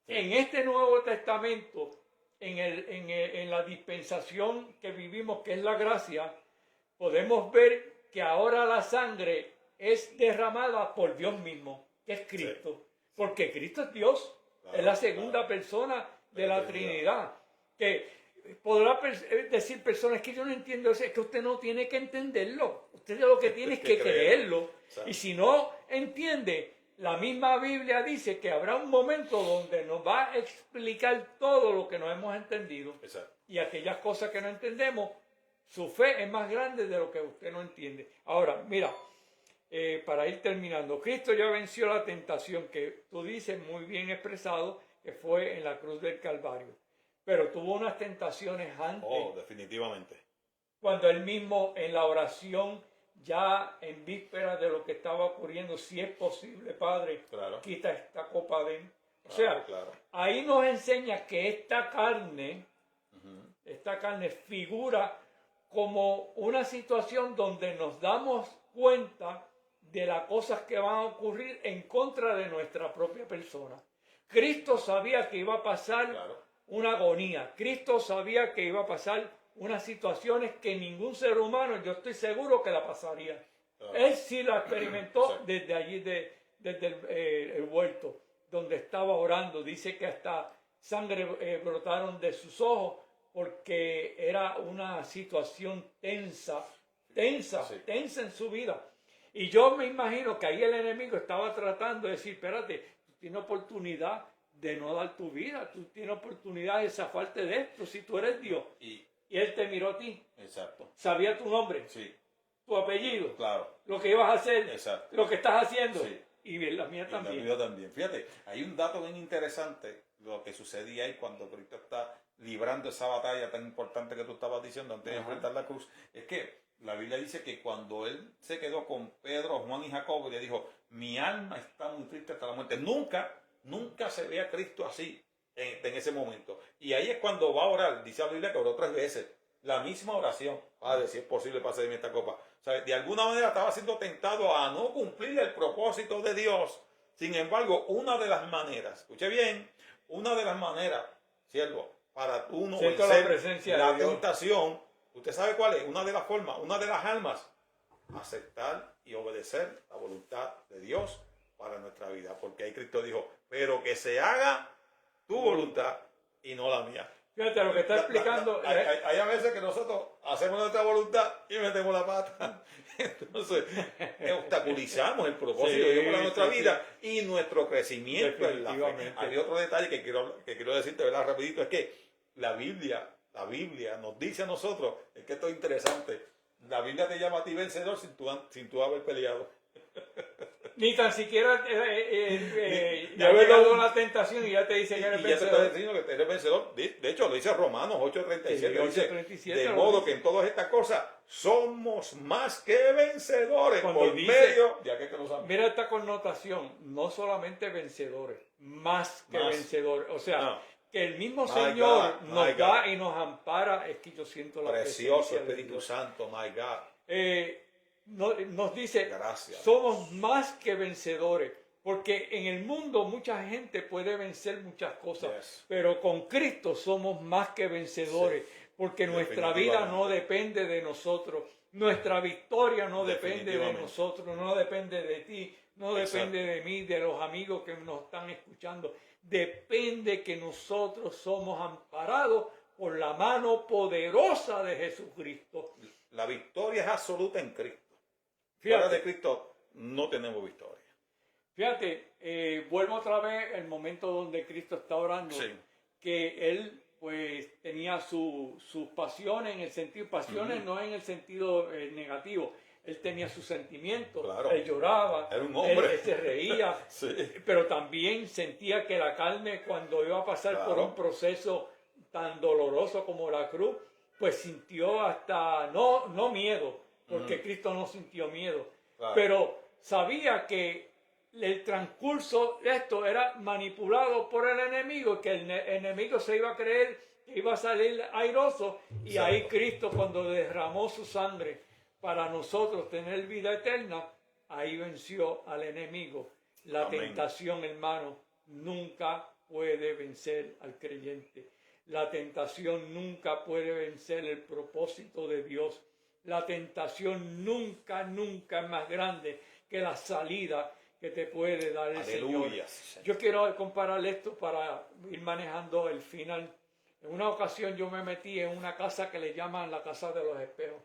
En este Nuevo Testamento, en la dispensación que vivimos, que es la gracia, podemos ver que ahora la sangre es derramada por Dios mismo, que es Cristo, porque Cristo es Dios, es la segunda persona de la Trinidad. Que podrá decir personas que yo no entiendo eso, es que usted no tiene que entenderlo, usted lo que tiene es que creerlo. Y si no entiende, la misma Biblia dice que habrá un momento donde nos va a explicar todo lo que no hemos entendido. Y aquellas cosas que no entendemos, su fe es más grande de lo que usted no entiende. Ahora, mira, para ir terminando, Cristo ya venció la tentación que tú dices muy bien expresado, que fue en la cruz del Calvario. Pero tuvo unas tentaciones antes. Definitivamente. Cuando él mismo en la oración, ya en víspera de lo que estaba ocurriendo, si es posible, Padre, quita esta copa de él. O sea, ahí nos enseña que esta carne figura como una situación donde nos damos cuenta de las cosas que van a ocurrir en contra de nuestra propia persona. Cristo sabía que iba a pasar una agonía. Cristo sabía que iba a pasar unas situaciones que ningún ser humano, yo estoy seguro que la pasaría. Él sí la experimentó desde allí, desde el huerto, donde estaba orando. Dice que hasta sangre brotaron de sus ojos, porque era una situación tensa en su vida. Y yo me imagino que ahí el enemigo estaba tratando de decir, espérate, tú tienes oportunidad de no dar tu vida, tú tienes oportunidad de zafarte de esto, si tú eres Dios. Y él te miró a ti. Sabía tu nombre, tu apellido, lo que ibas a hacer, lo que estás haciendo. Y la mía también. La mía también. Fíjate, hay un dato bien interesante, lo que sucedía ahí cuando Cristo está librando esa batalla tan importante que tú estabas diciendo antes de enfrentar la cruz. Es que la Biblia dice que cuando él se quedó con Pedro, Juan y Jacobo, y le dijo, mi alma está muy triste hasta la muerte. Nunca se ve a Cristo así en ese momento. Y ahí es cuando va a orar. Dice la Biblia que oró 3 veces. La misma oración. Padre, si es posible, pase de mí esta copa. O sea, de alguna manera estaba siendo tentado a no cumplir el propósito de Dios. Sin embargo, una de las maneras, escuche bien, una de las maneras, siervo, para uno vencer la tentación, ¿usted sabe cuál es? Una de las formas, una de las armas, aceptar y obedecer la voluntad de Dios para nuestra vida. Porque ahí Cristo dijo, pero que se haga tu voluntad y no la mía. Fíjate lo que está explicando. Hay a veces que nosotros hacemos nuestra voluntad y metemos la pata. Entonces, obstaculizamos el propósito de Dios para nuestra vida y nuestro crecimiento en la fe. Hay otro detalle que quiero decirte, ¿verdad? Rapidito, es que la Biblia nos dice a nosotros, es que esto es interesante, la Biblia te llama a ti vencedor sin tú haber peleado. Ni tan siquiera ya ha llegado la tentación y ya te dice que eres vencedor. Ya te está diciendo que eres vencedor. De hecho, lo dice Romanos 8:37. Dice, de modo que en todas estas cosas somos más que vencedores por medio de aquel que nos ama. Mira esta connotación, no solamente vencedores, más que vencedores. O sea, que el mismo Señor nos da y nos ampara. Es que yo siento la precioso Espíritu Santo, my God. Nos dice, gracias, somos más que vencedores, porque en el mundo mucha gente puede vencer muchas cosas, pero con Cristo somos más que vencedores, porque nuestra vida no depende de nosotros, nuestra victoria no depende de nosotros, no depende de ti, no depende de mí, de los amigos que nos están escuchando, depende que nosotros somos amparados por la mano poderosa de Jesucristo. La victoria es absoluta en Cristo. Fíjate, fuera de Cristo no tenemos victoria. Fíjate, vuelvo otra vez al momento donde Cristo está orando, que Él pues tenía sus pasiones, en el sentido, pasiones no en el sentido negativo, Él tenía sus sentimientos, Él lloraba, era un hombre. Él se reía, pero también sentía que la carne, cuando iba a pasar por un proceso tan doloroso como la cruz, pues sintió hasta, no miedo, porque Cristo no sintió miedo, pero sabía que el transcurso de esto era manipulado por el enemigo, que el enemigo se iba a creer que iba a salir airoso, y ahí Cristo, cuando derramó su sangre para nosotros tener vida eterna, ahí venció al enemigo. La tentación, hermano, nunca puede vencer al creyente. La tentación nunca puede vencer el propósito de Dios. La tentación nunca es más grande que la salida que te puede dar el Señor. Yo quiero comparar esto para ir manejando el final. En una ocasión yo me metí en una casa que le llaman la casa de los espejos.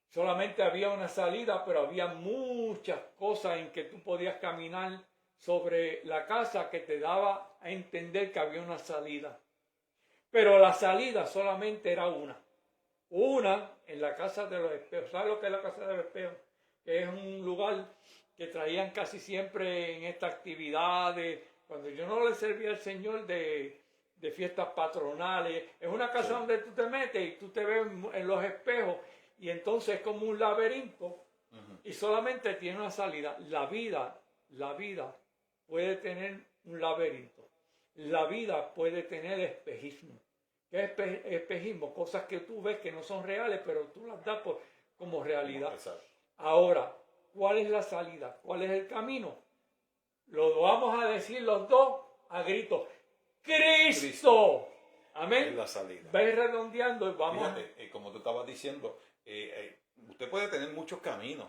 Solamente había una salida, pero había muchas cosas en que tú podías caminar sobre la casa que te daba a entender que había una salida. Pero la salida solamente era una. Una en la casa de los espejos. ¿Sabes lo que es la casa de los espejos? Que es un lugar que traían casi siempre en estas actividades. Cuando yo no le servía al Señor de fiestas patronales. Es una casa donde tú te metes y tú te ves en los espejos. Y entonces es como un laberinto. Y solamente tiene una salida. La vida puede tener un laberinto. La vida puede tener espejismo. ¿Qué es espejismo? Cosas que tú ves que no son reales, pero tú las das como realidad. Ahora, ¿cuál es la salida? ¿Cuál es el camino? Lo vamos a decir los dos a gritos. ¡Cristo! Amén. Es la salida. Vais redondeando y vamos. Fíjate, como tú estabas diciendo, usted puede tener muchos caminos,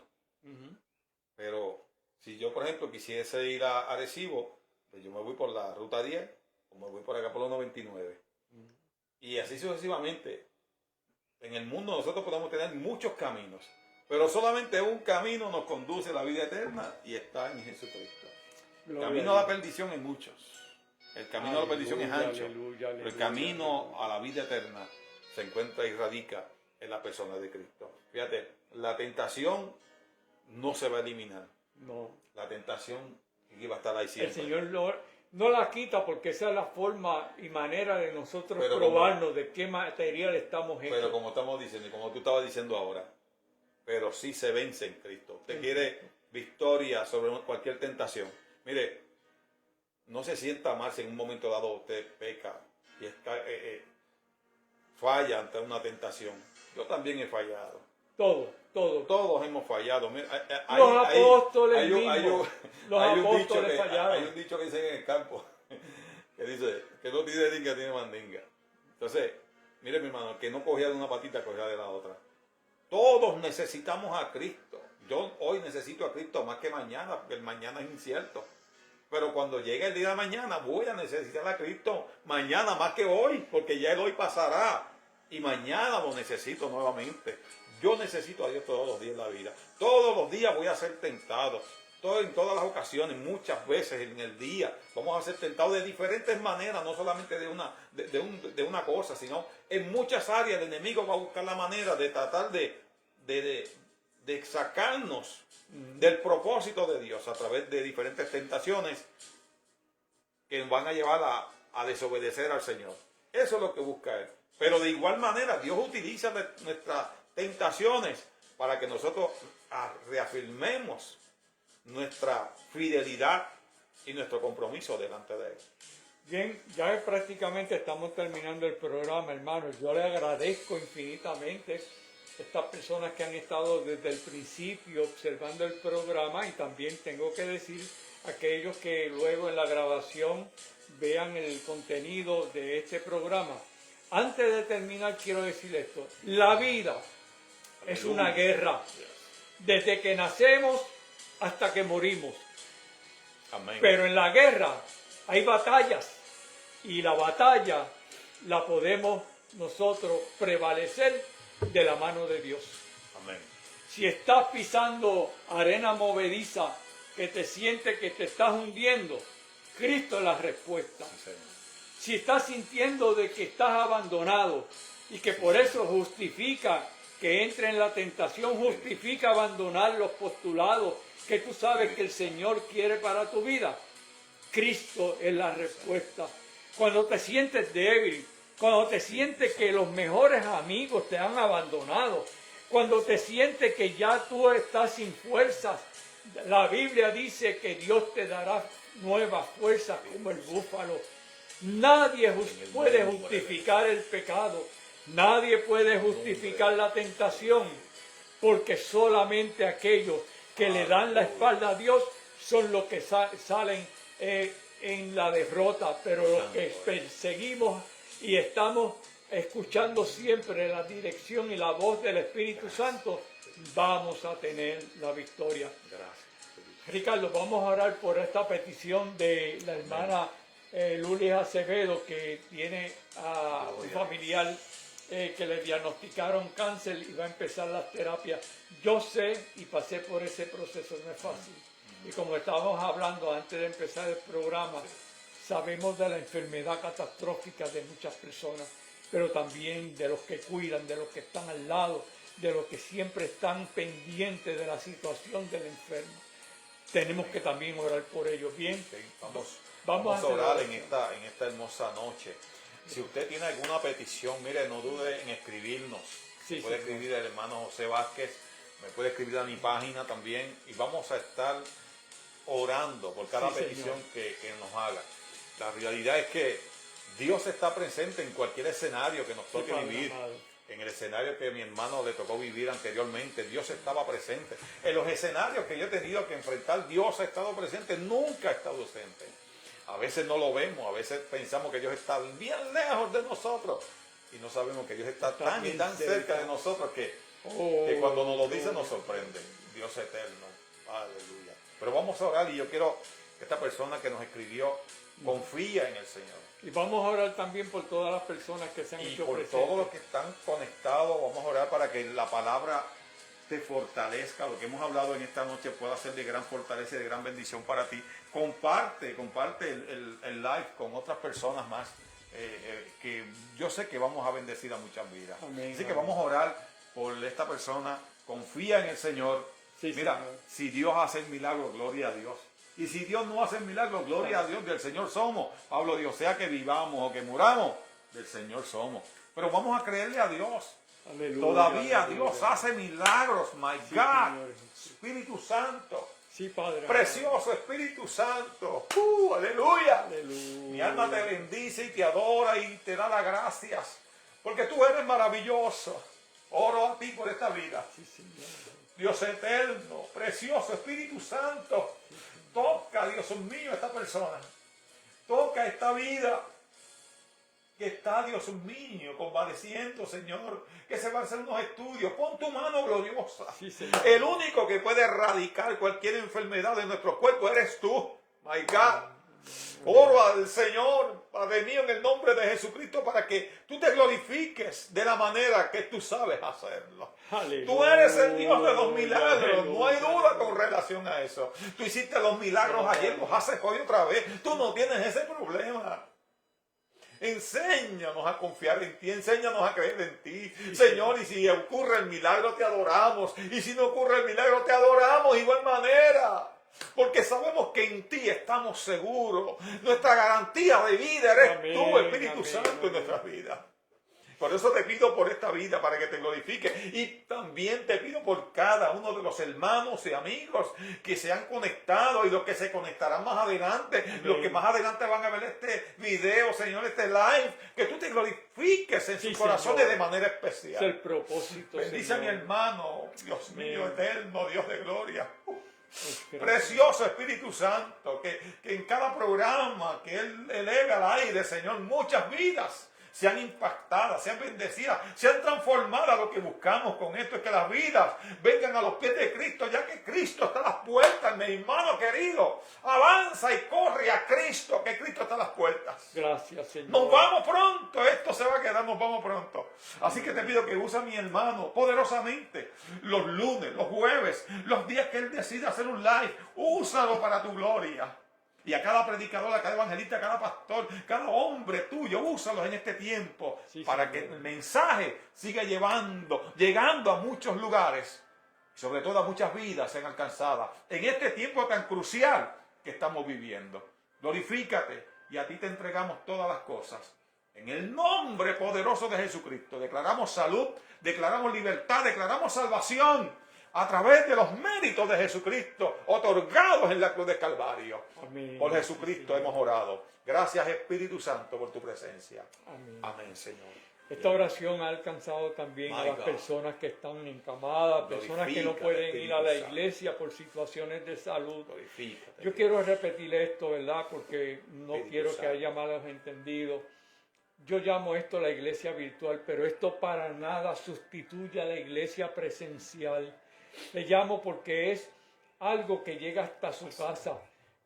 pero si yo, por ejemplo, quisiese ir a Arecibo, pues yo me voy por la ruta 10 o me voy por acá por la 99. Y así sucesivamente. En el mundo nosotros podemos tener muchos caminos, pero solamente un camino nos conduce a la vida eterna y está en Jesucristo. El camino a la perdición es muchos. El camino a la perdición es ancho. Pero el camino a la vida eterna se encuentra y radica en la persona de Cristo. Fíjate, la tentación no se va a eliminar. No. La tentación iba a estar ahí siempre. El Señor no la quita, porque esa es la forma y manera de nosotros probarnos de qué material estamos hechos. Pero como estamos diciendo y como tú estabas diciendo ahora, pero sí se vence en Cristo. Usted quiere victoria sobre cualquier tentación. Mire, no se sienta mal si en un momento dado usted peca y falla ante una tentación. Yo también he fallado. Todos hemos fallado. Los apóstoles mismos. Los apóstoles fallaron. Hay un dicho que dice en el campo, que dice, que no tiene dinga, tiene mandinga. Entonces, mire mi hermano, que no cogía de una patita, cogía de la otra. Todos necesitamos a Cristo. Yo hoy necesito a Cristo más que mañana, porque el mañana es incierto. Pero cuando llegue el día de mañana, voy a necesitar a Cristo mañana más que hoy, porque ya el hoy pasará. Y mañana lo necesito nuevamente. Yo necesito a Dios todos los días en la vida. Todos los días voy a ser tentado. En todas las ocasiones, muchas veces en el día, vamos a ser tentados de diferentes maneras, no solamente de una cosa, sino en muchas áreas. El enemigo va a buscar la manera de tratar de sacarnos del propósito de Dios a través de diferentes tentaciones que nos van a llevar a desobedecer al Señor. Eso es lo que busca Él. Pero de igual manera, Dios utiliza nuestras tentaciones para que nosotros reafirmemos nuestra fidelidad y nuestro compromiso delante de Él. Bien, ya prácticamente estamos terminando el programa, hermanos. Yo le agradezco infinitamente a estas personas que han estado desde el principio observando el programa, y también tengo que decir a aquellos que luego en la grabación vean el contenido de este programa. Antes de terminar, quiero decir esto: la vida es una guerra, desde que nacemos hasta que morimos. Amén. Pero en la guerra hay batallas, y la batalla la podemos nosotros prevalecer de la mano de Dios. Amén. Si estás pisando arena movediza, que te sientes que te estás hundiendo, Cristo es la respuesta. Sí. Si estás sintiendo de que estás abandonado y que por eso justifica que entre en la tentación, justifica abandonar los postulados que tú sabes que el Señor quiere para tu vida, Cristo es la respuesta. Cuando te sientes débil, cuando te sientes que los mejores amigos te han abandonado, cuando te sientes que ya tú estás sin fuerzas, la Biblia dice que Dios te dará nuevas fuerzas como el búfalo. Nadie puede justificar el pecado, nadie puede justificar la tentación, porque solamente aquellos que le dan la espalda a Dios son los que salen en la derrota. Pero los que perseguimos y estamos escuchando siempre la dirección y la voz del Espíritu Santo, vamos a tener la victoria. Gracias. Ricardo, vamos a orar por esta petición de la hermana Lulis Acevedo, que tiene a un familiar que le diagnosticaron cáncer y va a empezar las terapias. Yo sé y pasé por ese proceso, no es fácil. Y como estábamos hablando antes de empezar el programa, sabemos de la enfermedad catastrófica de muchas personas, pero también de los que cuidan, de los que están al lado, de los que siempre están pendientes de la situación del enfermo. Tenemos que también orar por ellos. Bien, vamos a orar en esta hermosa noche. Si usted tiene alguna petición, mire, no dude en escribirnos. Puede escribir al hermano José Vázquez, me puede escribir a mi página también, y vamos a estar orando por cada petición que nos haga. La realidad es que Dios está presente en cualquier escenario que nos toque vivir. En el escenario que a mi hermano le tocó vivir anteriormente, Dios estaba presente. En los escenarios que yo he tenido que enfrentar, Dios ha estado presente, nunca ha estado ausente. A veces no lo vemos, a veces pensamos que Dios está bien lejos de nosotros y no sabemos que Dios está tan y tan cerca de nosotros que cuando nos lo dice nos sorprende. Dios eterno, aleluya. Pero vamos a orar, y yo quiero que esta persona que nos escribió confía en el Señor. Y vamos a orar también por todas las personas que se han hecho presentes. Y por todos los que están conectados, vamos a orar para que la palabra te fortalezca. Lo que hemos hablado en esta noche pueda ser de gran fortaleza y de gran bendición para ti. Comparte el live con otras personas más, que yo sé que vamos a bendecir a muchas vidas. Amén, Así que amén. vamos a orar por esta persona. Confía en el Señor. Sí, mira, Señor. si Dios hace el milagro, gloria a Dios. Y si Dios no hace el milagro, gloria a Dios, del Señor somos. Pablo dijo, sea que vivamos o que muramos, del Señor somos. Pero vamos a creerle a Dios. Aleluya, Todavía aleluya. Dios hace milagros, my Sí, God. Señor. Espíritu Santo. Sí, Padre. Precioso Espíritu Santo. Aleluya. Aleluya. Mi alma te bendice y te adora y te da las gracias. Porque tú eres maravilloso. Oro a ti por esta vida. Sí, Señor. Dios eterno, precioso Espíritu Santo. Toca, Dios mío, a esta persona. Toca esta vida que está, Dios mío, convaleciendo, Señor, que se van a hacer unos estudios. Pon tu mano gloriosa. Sí, Señor. El único que puede erradicar cualquier enfermedad de nuestro cuerpo eres tú, My God. Oro al Señor, Padre mío, en el nombre de Jesucristo, para que tú te glorifiques de la manera que tú sabes hacerlo. Aleluya. Tú eres el Dios de los milagros, Aleluya. no hay duda con relación a eso. Tú hiciste los milagros ayer, los haces hoy otra vez. Tú no tienes ese problema. Enséñanos a confiar en ti, enséñanos a creer en ti, Señor, y si ocurre el milagro te adoramos, y si no ocurre el milagro te adoramos de igual manera, porque sabemos que en ti estamos seguros. Nuestra garantía de vida eres tú, Espíritu Santo, en nuestras vidas. Por eso te pido por esta vida, para que te glorifique. Y también te pido por cada uno de los hermanos y amigos que se han conectado y los que se conectarán más adelante. Amén. Los que más adelante van a ver este video, Señor, este live. Que tú te glorifiques en sus corazones, Señor, de manera especial. Es el propósito, bendice a mi hermano, Dios mío, eterno, Dios de gloria. Precioso Espíritu Santo, que en cada programa que Él eleve al aire, Señor, muchas vidas sean impactadas, sean bendecidas, sean transformadas. Lo que buscamos con esto es que las vidas vengan a los pies de Cristo, ya que Cristo está a las puertas, mi hermano querido. Avanza y corre a Cristo, que Cristo está a las puertas. Gracias, Señor. Nos vamos pronto, esto se va a quedar, nos vamos pronto. Así que te pido que use a mi hermano poderosamente los lunes, los jueves, los días que él decida hacer un live. Úsalo para tu gloria. Y a cada predicador, a cada evangelista, a cada pastor, cada hombre tuyo, úsalos en este tiempo, sí, para que el mensaje siga llegando a muchos lugares, y sobre todo a muchas vidas sean alcanzadas en este tiempo tan crucial que estamos viviendo. Glorifícate, y a ti te entregamos todas las cosas. En el nombre poderoso de Jesucristo declaramos salud, declaramos libertad, declaramos salvación, a través de los méritos de Jesucristo otorgados en la cruz de Calvario. Amén. Por Jesucristo, sí, hemos orado. Gracias, Espíritu Santo, por tu presencia. Amén. Amén, Señor. Esta oración ha alcanzado también a las personas que están encamadas, personas que no pueden ir a la iglesia por situaciones de salud. Yo quiero repetir esto, ¿verdad? Porque no quiero que haya malos entendidos. Yo llamo esto la iglesia virtual, pero esto para nada sustituye a la iglesia presencial. Le llamo porque es algo que llega hasta su casa.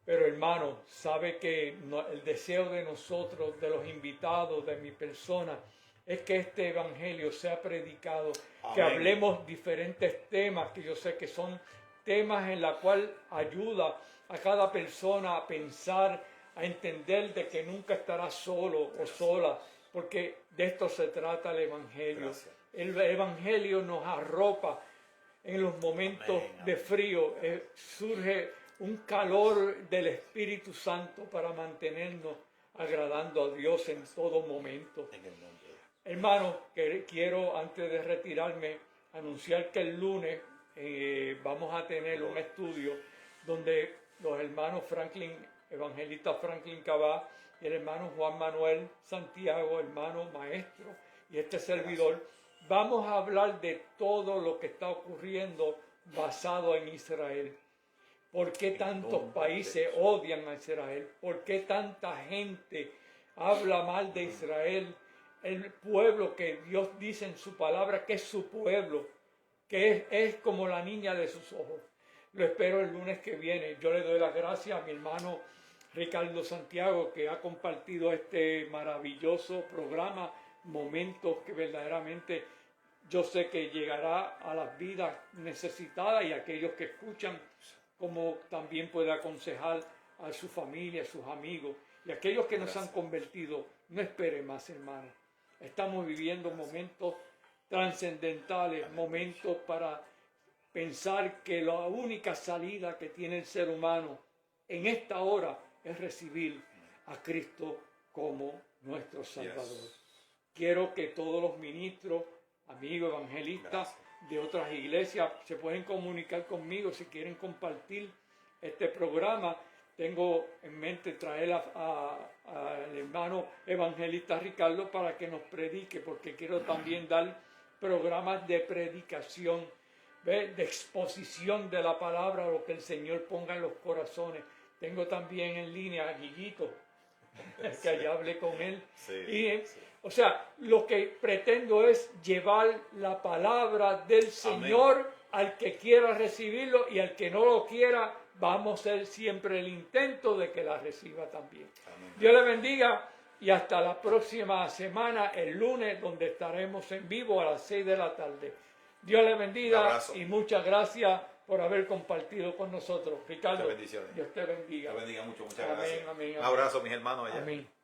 Pero hermano, sabe que el deseo de nosotros, de los invitados, de mi persona, es que este evangelio sea predicado. Amén. Que hablemos diferentes temas, que yo sé que son temas en los cuales ayuda a cada persona a pensar, a entender de que nunca estará solo o sola, porque de esto se trata el evangelio. Gracias. El evangelio nos arropa. En los momentos de frío surge un calor del Espíritu Santo para mantenernos agradando a Dios en todo momento. Hermanos, quiero antes de retirarme anunciar que el lunes vamos a tener un estudio donde los hermanos evangelista Franklin Cabá y el hermano Juan Manuel Santiago, hermano maestro, y este servidor, vamos a hablar de todo lo que está ocurriendo basado en Israel. ¿Por qué tantos países odian a Israel? ¿Por qué tanta gente habla mal de Israel? El pueblo que Dios dice en su palabra que es su pueblo, que es como la niña de sus ojos. Lo espero el lunes que viene. Yo le doy las gracias a mi hermano Ricardo Santiago, que ha compartido este maravilloso programa, momentos que verdaderamente yo sé que llegará a las vidas necesitadas y a aquellos que escuchan, como también puede aconsejar a su familia, a sus amigos y a aquellos que nos han convertido. No espere más, hermano. Estamos viviendo momentos trascendentales, momentos para pensar que la única salida que tiene el ser humano en esta hora es recibir a Cristo como nuestro Salvador. Quiero que todos los ministros, amigos evangelistas de otras iglesias se pueden comunicar conmigo si quieren compartir este programa. Tengo en mente traer al hermano evangelista Ricardo para que nos predique, porque quiero también dar programas de predicación, de exposición de la palabra, lo que el Señor ponga en los corazones. Tengo también en línea a Guillito, que allá hablé con él. Sí, y O sea, lo que pretendo es llevar la palabra del Señor al que quiera recibirlo, y al que no lo quiera, vamos a hacer siempre el intento de que la reciba también. Amén. Dios le bendiga y hasta la próxima semana, el lunes, donde estaremos en vivo a las 6 de la tarde. Dios le bendiga y muchas gracias por haber compartido con nosotros. Ricardo, Dios te bendiga. Te bendiga mucho, muchas amén, gracias. Amén, un abrazo, mis hermanos allá. Amén.